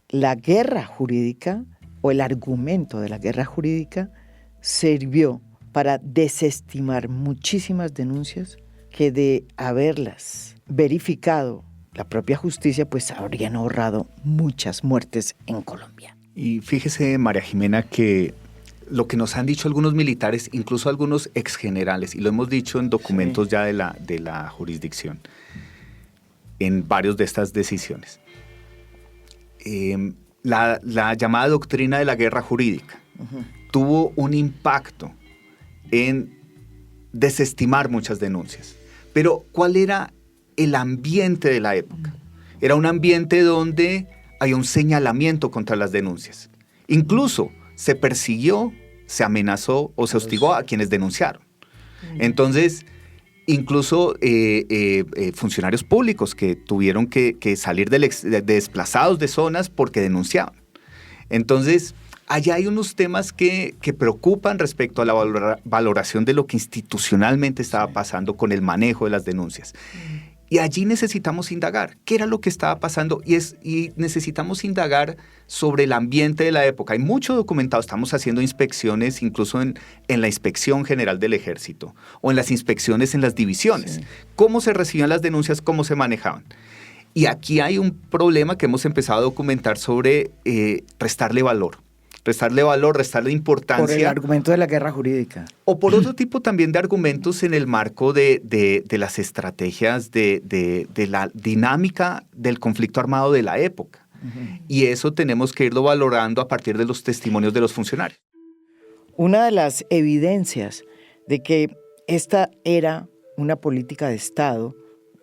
la guerra jurídica o el argumento de la guerra jurídica sirvió para desestimar muchísimas denuncias que, de haberlas verificado la propia justicia, pues habrían ahorrado muchas muertes en Colombia. Y fíjese, María Jimena, que lo que nos han dicho algunos militares, incluso algunos exgenerales, y lo hemos dicho en documentos ya de la jurisdicción, en varios de estas decisiones, la llamada doctrina de la guerra jurídica tuvo un impacto en desestimar muchas denuncias. Pero ¿cuál era el ambiente de la época? Era un ambiente donde hay un señalamiento contra las denuncias. Incluso se persiguió, se amenazó o se hostigó a quienes denunciaron. Entonces, incluso funcionarios públicos que tuvieron que salir desplazados de zonas porque denunciaban. Entonces, allá hay unos temas que preocupan respecto a la valoración de lo que institucionalmente estaba pasando con el manejo de las denuncias. Y allí necesitamos indagar qué era lo que estaba pasando, y necesitamos indagar sobre el ambiente de la época. Hay mucho documentado, estamos haciendo inspecciones incluso en la Inspección General del Ejército o en las inspecciones en las divisiones. Sí. Cómo se recibían las denuncias, cómo se manejaban. Y aquí hay un problema que hemos empezado a documentar sobre restarle valor, restarle importancia. Por el argumento de la guerra jurídica. O por otro tipo también de argumentos en el marco de las estrategias de la dinámica del conflicto armado de la época. Y eso tenemos que irlo valorando a partir de los testimonios de los funcionarios. Una de las evidencias de que esta era una política de Estado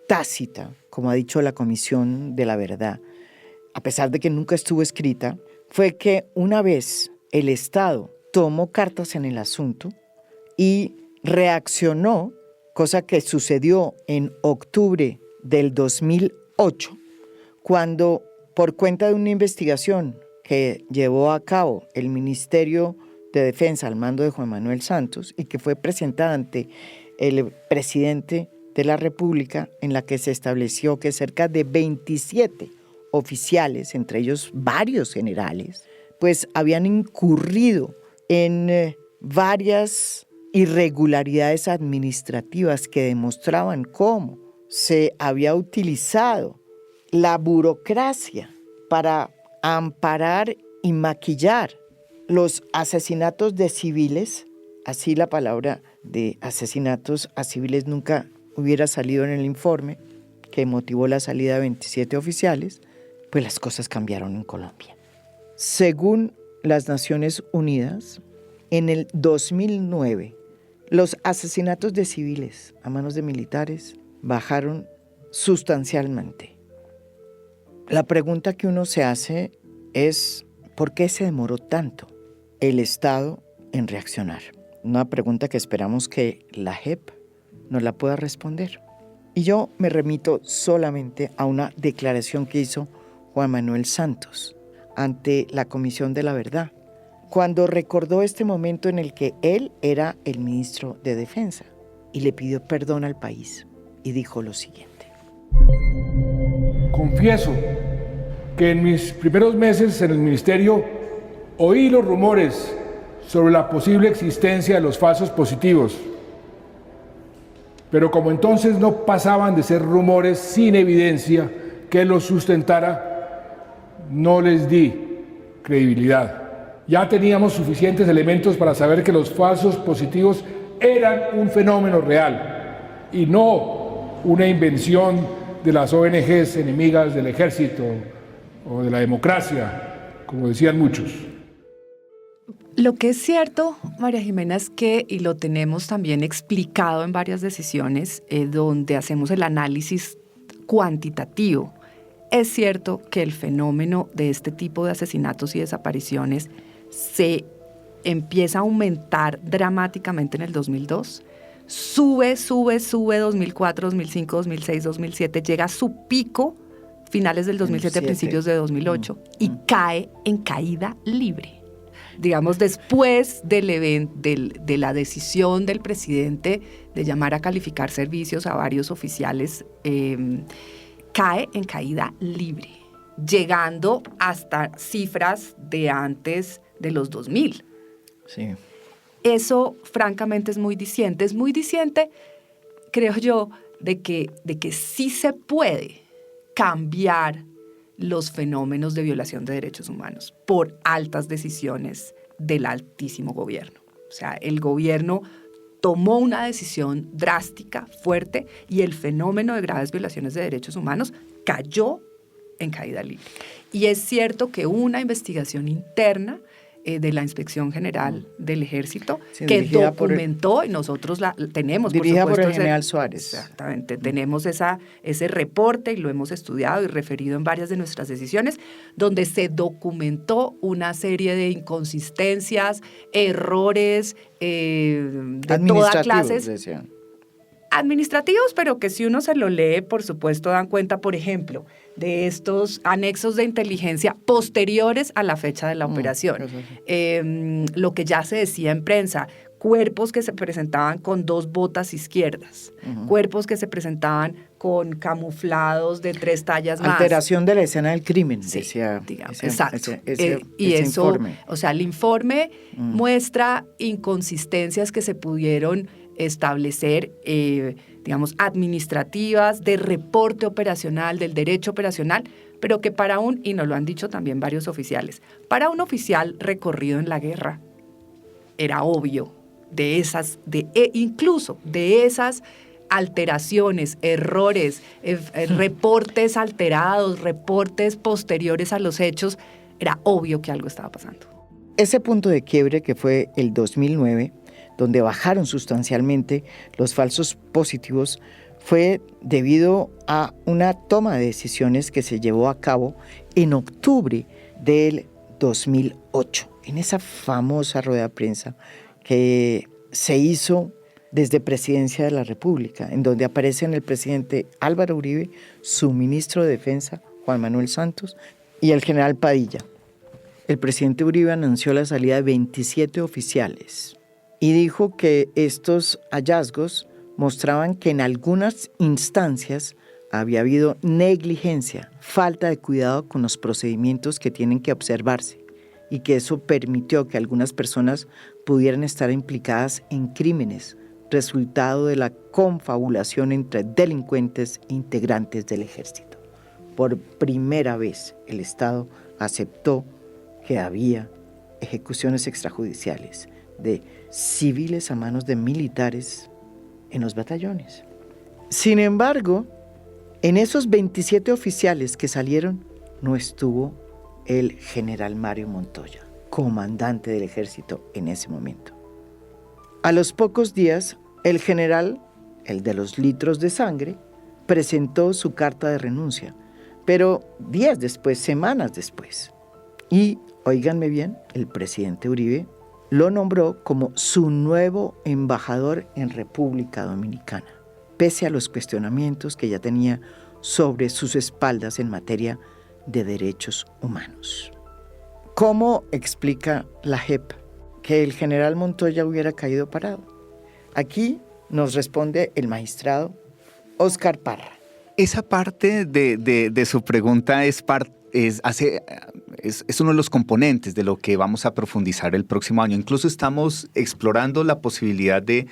tácita, como ha dicho la Comisión de la Verdad, a pesar de que nunca estuvo escrita, fue que una vez el Estado tomó cartas en el asunto y reaccionó, cosa que sucedió en octubre del 2008, cuando, por cuenta de una investigación que llevó a cabo el Ministerio de Defensa al mando de Juan Manuel Santos y que fue presentada ante el presidente de la República, en la que se estableció que cerca de 27 oficiales, entre ellos varios generales, pues habían incurrido en varias irregularidades administrativas que demostraban cómo se había utilizado la burocracia para amparar y maquillar los asesinatos de civiles. Así la palabra de asesinatos a civiles nunca hubiera salido en el informe que motivó la salida de 27 oficiales, pues las cosas cambiaron en Colombia. Según las Naciones Unidas, en el 2009, los asesinatos de civiles a manos de militares bajaron sustancialmente. La pregunta que uno se hace es, ¿por qué se demoró tanto el Estado en reaccionar? Una pregunta que esperamos que la JEP nos la pueda responder. Y yo me remito solamente a una declaración que hizo Juan Manuel Santos ante la Comisión de la Verdad, cuando recordó este momento en el que él era el ministro de Defensa y le pidió perdón al país y dijo lo siguiente. Confieso que en mis primeros meses en el ministerio oí los rumores sobre la posible existencia de los falsos positivos, pero como entonces no pasaban de ser rumores sin evidencia que los sustentara, no les di credibilidad. Ya teníamos suficientes elementos para saber que los falsos positivos eran un fenómeno real y no una invención de las ONGs enemigas del ejército o de la democracia, como decían muchos. Lo que es cierto, María Jimena, es que, y lo tenemos también explicado en varias decisiones, donde hacemos el análisis cuantitativo, es cierto que el fenómeno de este tipo de asesinatos y desapariciones se empieza a aumentar dramáticamente en el 2002, sube 2004, 2005, 2006, 2007, llega a su pico finales del 2007, principios de 2008, y cae en caída libre. Digamos, después de la decisión del presidente de llamar a calificar servicios a varios oficiales, cae en caída libre, llegando hasta cifras de antes de los 2000. Sí. Eso, francamente, es muy diciente. Es muy diciente, creo yo, de que sí se puede cambiar los fenómenos de violación de derechos humanos por altas decisiones del altísimo gobierno. O sea, el gobierno tomó una decisión drástica, fuerte, y el fenómeno de graves violaciones de derechos humanos cayó en caída libre. Y es cierto que una investigación interna de la Inspección General del Ejército, que documentó, y nosotros la tenemos, dirigida por supuesto, por el general Suárez. Exactamente, tenemos ese reporte y lo hemos estudiado y referido en varias de nuestras decisiones, donde se documentó una serie de inconsistencias, errores de toda clase. Administrativos, pero que si uno se lo lee, por supuesto, dan cuenta, por ejemplo, de estos anexos de inteligencia posteriores a la fecha de la operación. Lo que ya se decía en prensa, cuerpos que se presentaban con 2 botas izquierdas, cuerpos que se presentaban con camuflados de 3 tallas más. Alteración de la escena del crimen, sí, decía. Digamos, exacto. Y ese eso, informe. O sea, el informe muestra inconsistencias que se pudieron establecer, digamos, administrativas, de reporte operacional, del derecho operacional, pero que para y nos lo han dicho también varios oficiales, para un oficial recorrido en la guerra, era obvio incluso de esas alteraciones, errores, reportes alterados, reportes posteriores a los hechos, era obvio que algo estaba pasando. Ese punto de quiebre que fue el 2009, donde bajaron sustancialmente los falsos positivos, fue debido a una toma de decisiones que se llevó a cabo en octubre del 2008, en esa famosa rueda de prensa que se hizo desde Presidencia de la República, en donde aparecen el presidente Álvaro Uribe, su ministro de Defensa, Juan Manuel Santos, y el general Padilla. El presidente Uribe anunció la salida de 27 oficiales y dijo que estos hallazgos mostraban que en algunas instancias había habido negligencia, falta de cuidado con los procedimientos que tienen que observarse y que eso permitió que algunas personas pudieran estar implicadas en crímenes, resultado de la confabulación entre delincuentes e integrantes del ejército. Por primera vez el Estado aceptó que había ejecuciones extrajudiciales de civiles a manos de militares en los batallones. Sin embargo, en esos 27 oficiales que salieron, no estuvo el general Mario Montoya, comandante del ejército en ese momento. A los pocos días, el general, el de los litros de sangre, presentó su carta de renuncia, pero días después, semanas después. Y, óiganme bien, el presidente Uribe lo nombró como su nuevo embajador en República Dominicana, pese a los cuestionamientos que ya tenía sobre sus espaldas en materia de derechos humanos. ¿Cómo explica la JEP que el general Montoya hubiera caído parado? Aquí nos responde el magistrado Óscar Parra. Esa parte de su pregunta es uno de los componentes de lo que vamos a profundizar el próximo año. Incluso estamos explorando la posibilidad de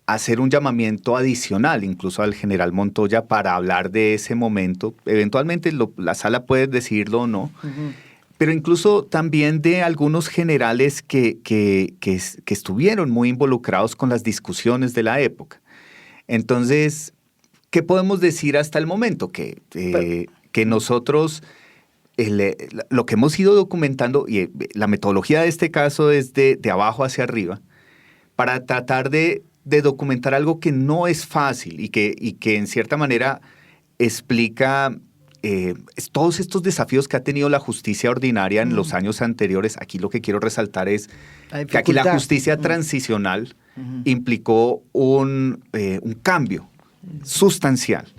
hacer un llamamiento adicional incluso al general Montoya para hablar de ese momento. Eventualmente la sala puede decidirlo o no, pero incluso también de algunos generales que estuvieron muy involucrados con las discusiones de la época. Entonces, ¿qué podemos decir hasta el momento? Que nosotros, lo que hemos ido documentando, y la metodología de este caso es de abajo hacia arriba, para tratar de documentar algo que no es fácil y que en cierta manera explica todos estos desafíos que ha tenido la justicia ordinaria en los años anteriores. Aquí lo que quiero resaltar es que aquí la justicia transicional implicó un cambio sustancial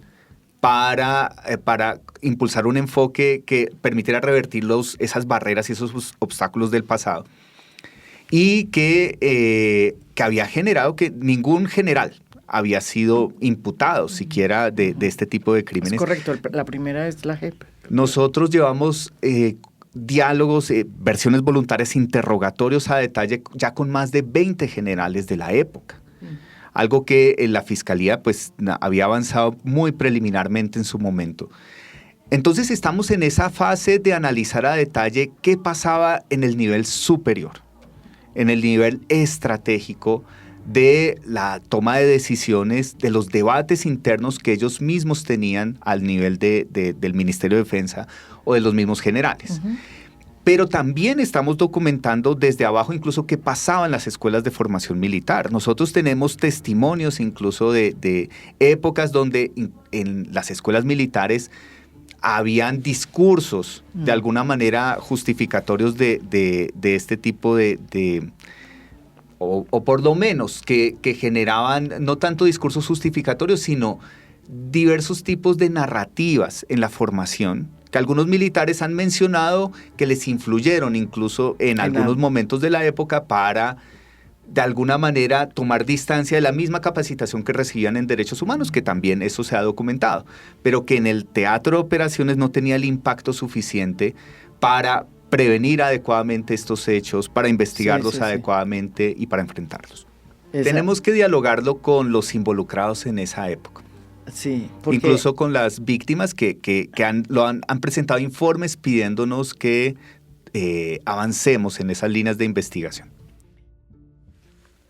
para impulsar un enfoque que permitiera revertir esas barreras y esos obstáculos del pasado, y que había generado que ningún general había sido imputado siquiera de este tipo de crímenes. Es correcto, la primera es la JEP. Nosotros llevamos diálogos, versiones voluntarias, interrogatorios a detalle ya con más de 20 generales de la época. Algo que la Fiscalía pues había avanzado muy preliminarmente en su momento. Entonces estamos en esa fase de analizar a detalle qué pasaba en el nivel superior, en el nivel estratégico de la toma de decisiones, de los debates internos que ellos mismos tenían al nivel del Ministerio de Defensa o de los mismos generales. Pero también estamos documentando desde abajo incluso qué pasaba en las escuelas de formación militar. Nosotros tenemos testimonios incluso de épocas donde en las escuelas militares habían discursos de alguna manera justificatorios de este tipo o por lo menos que generaban no tanto discursos justificatorios, sino diversos tipos de narrativas en la formación, que algunos militares han mencionado que les influyeron incluso en algunos momentos de la época para, de alguna manera, tomar distancia de la misma capacitación que recibían en derechos humanos, que también eso se ha documentado, pero que en el teatro de operaciones no tenía el impacto suficiente para prevenir adecuadamente estos hechos, para investigarlos adecuadamente y para enfrentarlos. Tenemos que dialogarlo con los involucrados en esa época. Sí, incluso con las víctimas que han presentado informes pidiéndonos que avancemos en esas líneas de investigación.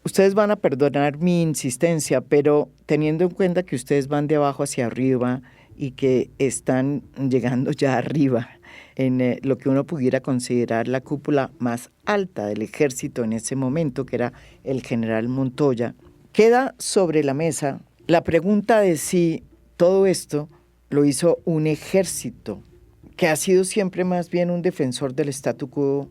Ustedes van a perdonar mi insistencia, pero teniendo en cuenta que ustedes van de abajo hacia arriba y que están llegando ya arriba en lo que uno pudiera considerar la cúpula más alta del ejército en ese momento, que era el general Montoya, queda sobre la mesa la pregunta de si todo esto lo hizo un ejército que ha sido siempre más bien un defensor del statu quo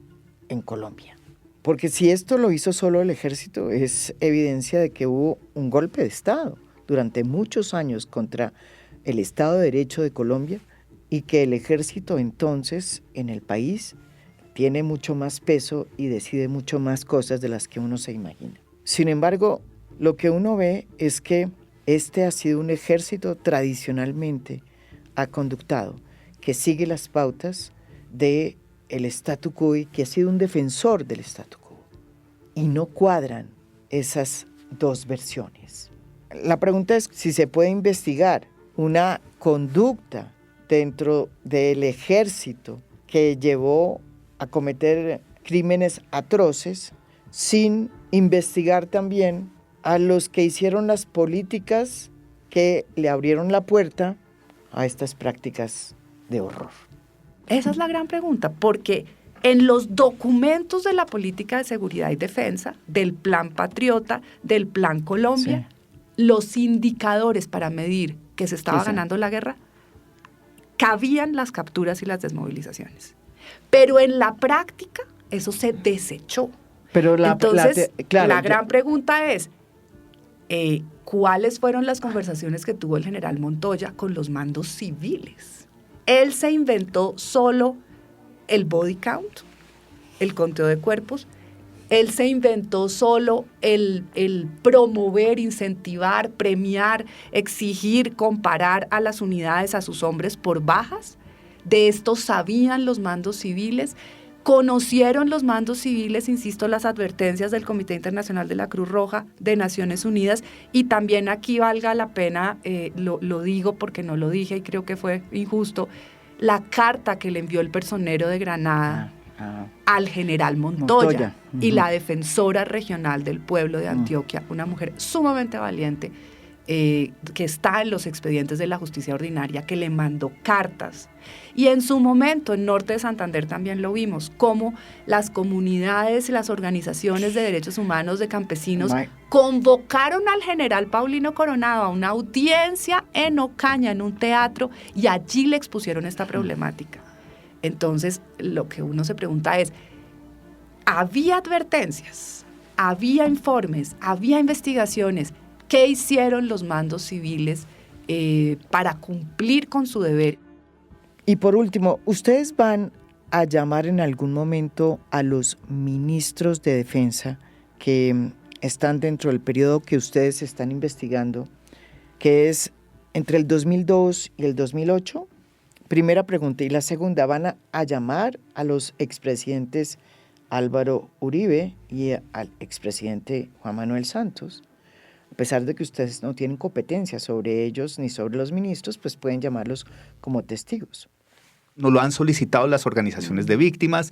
en Colombia. Porque si esto lo hizo solo el ejército, es evidencia de que hubo un golpe de Estado durante muchos años contra el Estado de Derecho de Colombia, y que el ejército entonces en el país tiene mucho más peso y decide mucho más cosas de las que uno se imagina. Sin embargo, lo que uno ve es que este ha sido un ejército tradicionalmente aconductado, que sigue las pautas de el statu quo y que ha sido un defensor del statu quo. Y no cuadran esas dos versiones. La pregunta es si se puede investigar una conducta dentro del ejército que llevó a cometer crímenes atroces sin investigar también a los que hicieron las políticas que le abrieron la puerta a estas prácticas de horror. Esa es la gran pregunta, porque en los documentos de la política de seguridad y defensa, del Plan Patriota, del Plan Colombia, los indicadores para medir que se estaba ganando la guerra, cabían las capturas y las desmovilizaciones. Pero en la práctica eso se desechó. Pero la gran pregunta es, ¿cuáles fueron las conversaciones que tuvo el general Montoya con los mandos civiles? Él se inventó solo el body count, el conteo de cuerpos. Él se inventó solo el promover, incentivar, premiar, exigir, comparar a las unidades, a sus hombres por bajas. De esto sabían los mandos civiles. Conocieron los mandos civiles, insisto, las advertencias del Comité Internacional de la Cruz Roja de Naciones Unidas, y también aquí valga la pena, lo digo porque no lo dije y creo que fue injusto, la carta que le envió el personero de Granada al general Montoya. Y la defensora regional del pueblo de Antioquia, una mujer sumamente valiente, que está en los expedientes de la justicia ordinaria, que le mandó cartas. Y en su momento, en Norte de Santander también lo vimos, cómo las comunidades y las organizaciones de derechos humanos de campesinos convocaron al general Paulino Coronado a una audiencia en Ocaña, en un teatro, y allí le expusieron esta problemática. Entonces, lo que uno se pregunta es, ¿había advertencias? ¿Había informes? ¿Había investigaciones? ¿Qué hicieron los mandos civiles para cumplir con su deber? Y por último, ¿ustedes van a llamar en algún momento a los ministros de defensa que están dentro del periodo que ustedes están investigando, que es entre el 2002 y el 2008? Primera pregunta. Y la segunda, ¿van a llamar a los expresidentes Álvaro Uribe y al expresidente Juan Manuel Santos? A pesar de que ustedes no tienen competencia sobre ellos ni sobre los ministros, pues pueden llamarlos como testigos. Nos lo han solicitado las organizaciones de víctimas.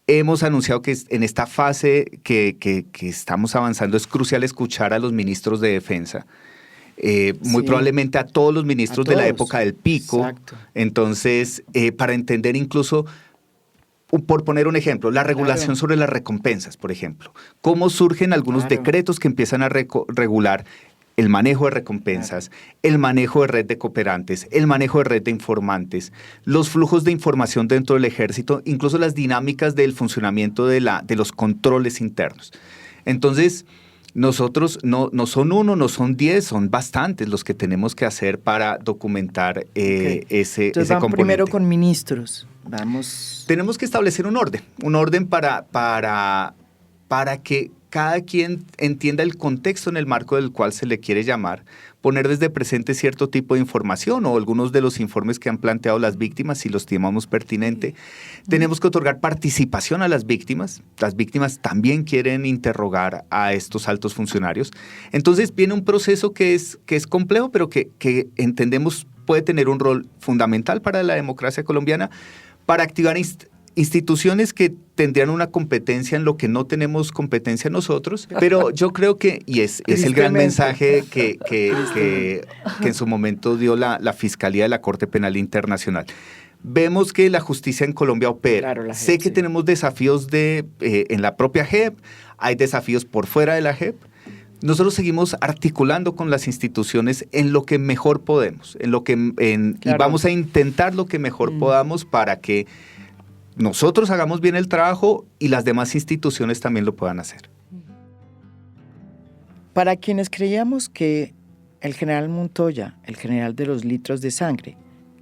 Hemos anunciado que en esta fase que estamos avanzando es crucial escuchar a los ministros de defensa. Muy probablemente a todos los ministros de la época del pico. Exacto. Entonces, para entender incluso, por poner un ejemplo, la regulación sobre las recompensas, por ejemplo. Cómo surgen algunos decretos que empiezan a regular el manejo de recompensas, el manejo de red de cooperantes, el manejo de red de informantes, los flujos de información dentro del ejército, incluso las dinámicas del funcionamiento de los controles internos. Entonces, nosotros no son uno, no son 10, son bastantes los que tenemos que hacer para documentar ese componente. Primero con ministros. Tenemos que establecer un orden para que cada quien entienda el contexto en el marco del cual se le quiere llamar, poner desde presente cierto tipo de información o algunos de los informes que han planteado las víctimas, si los estimamos pertinente. Tenemos que otorgar participación a las víctimas. Las víctimas también quieren interrogar a estos altos funcionarios. Entonces viene un proceso que es complejo, pero que entendemos puede tener un rol fundamental para la democracia colombiana, para activar instituciones que tendrían una competencia en lo que no tenemos competencia nosotros, pero yo creo que, y es el gran mensaje que en su momento dio la Fiscalía de la Corte Penal Internacional. Vemos que la justicia en Colombia opera. Sé que tenemos desafíos en la propia JEP, hay desafíos por fuera de la JEP. Nosotros seguimos articulando con las instituciones en lo que mejor podemos, y vamos a intentar lo que mejor podamos para que nosotros hagamos bien el trabajo y las demás instituciones también lo puedan hacer. Para quienes creíamos que el general Montoya, el general de los litros de sangre,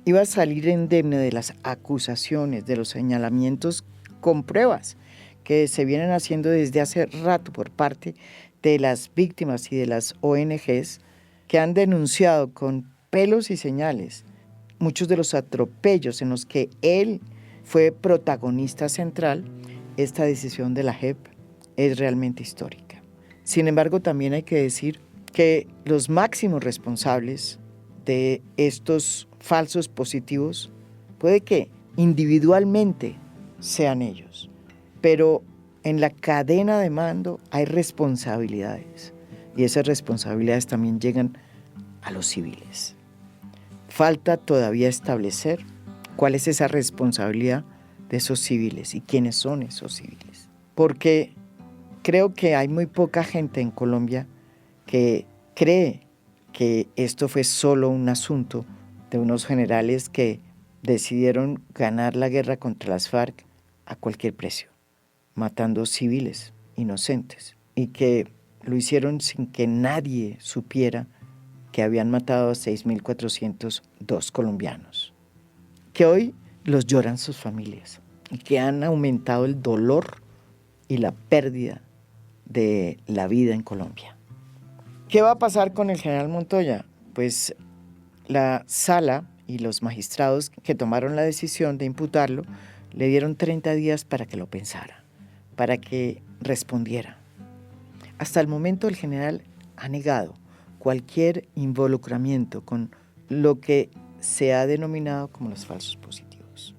iba a salir indemne de las acusaciones, de los señalamientos con pruebas que se vienen haciendo desde hace rato por parte de las víctimas y de las ONGs que han denunciado con pelos y señales muchos de los atropellos en los que él fue protagonista central, esta decisión de la JEP es realmente histórica. Sin embargo, también hay que decir que los máximos responsables de estos falsos positivos puede que individualmente sean ellos, pero en la cadena de mando hay responsabilidades y esas responsabilidades también llegan a los civiles. Falta todavía establecer cuál es esa responsabilidad de esos civiles y quiénes son esos civiles, porque creo que hay muy poca gente en Colombia que cree que esto fue solo un asunto de unos generales que decidieron ganar la guerra contra las FARC a cualquier precio, matando civiles inocentes, y que lo hicieron sin que nadie supiera que habían matado a 6.402 colombianos, que hoy los lloran sus familias y que han aumentado el dolor y la pérdida de la vida en Colombia. ¿Qué va a pasar con el general Montoya? Pues la sala y los magistrados que tomaron la decisión de imputarlo le dieron 30 días para que lo pensara, para que respondiera. Hasta el momento el general ha negado cualquier involucramiento con lo que se ha denominado como los falsos positivos.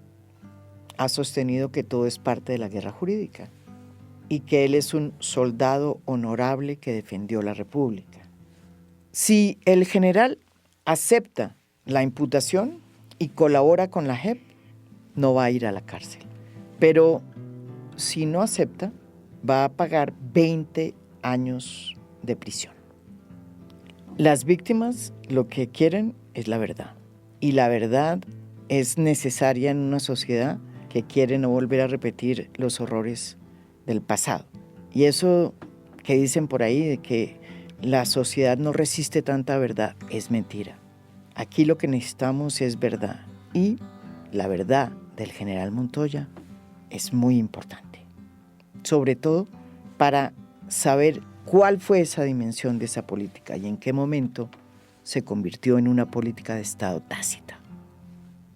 Ha sostenido que todo es parte de la guerra jurídica y que él es un soldado honorable que defendió la República. Si el general acepta la imputación y colabora con la JEP, no va a ir a la cárcel. Pero si no acepta, va a pagar 20 años de prisión. Las víctimas lo que quieren es la verdad. Y la verdad es necesaria en una sociedad que quiere no volver a repetir los horrores del pasado. Y eso que dicen por ahí de que la sociedad no resiste tanta verdad es mentira. Aquí lo que necesitamos es verdad. Y la verdad del general Montoya es muy importante. Sobre todo para saber cuál fue esa dimensión de esa política y en qué momento se convirtió en una política de Estado tácita.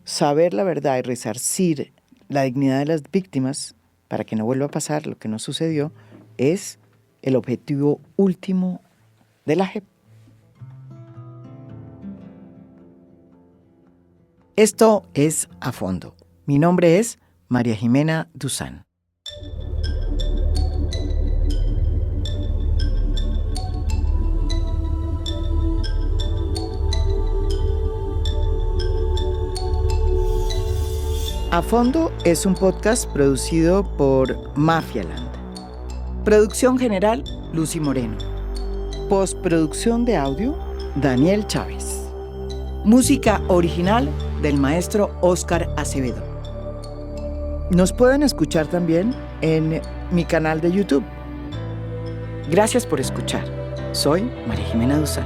Saber la verdad y resarcir la dignidad de las víctimas para que no vuelva a pasar lo que nos sucedió es el objetivo último de la JEP. Esto es A Fondo. Mi nombre es María Jimena Duzán. A Fondo es un podcast producido por Mafialand. Producción general, Lucy Moreno. Postproducción de audio, Daniel Chávez. Música original del maestro Óscar Acevedo. Nos pueden escuchar también en mi canal de YouTube. Gracias por escuchar. Soy María Jimena Duzán.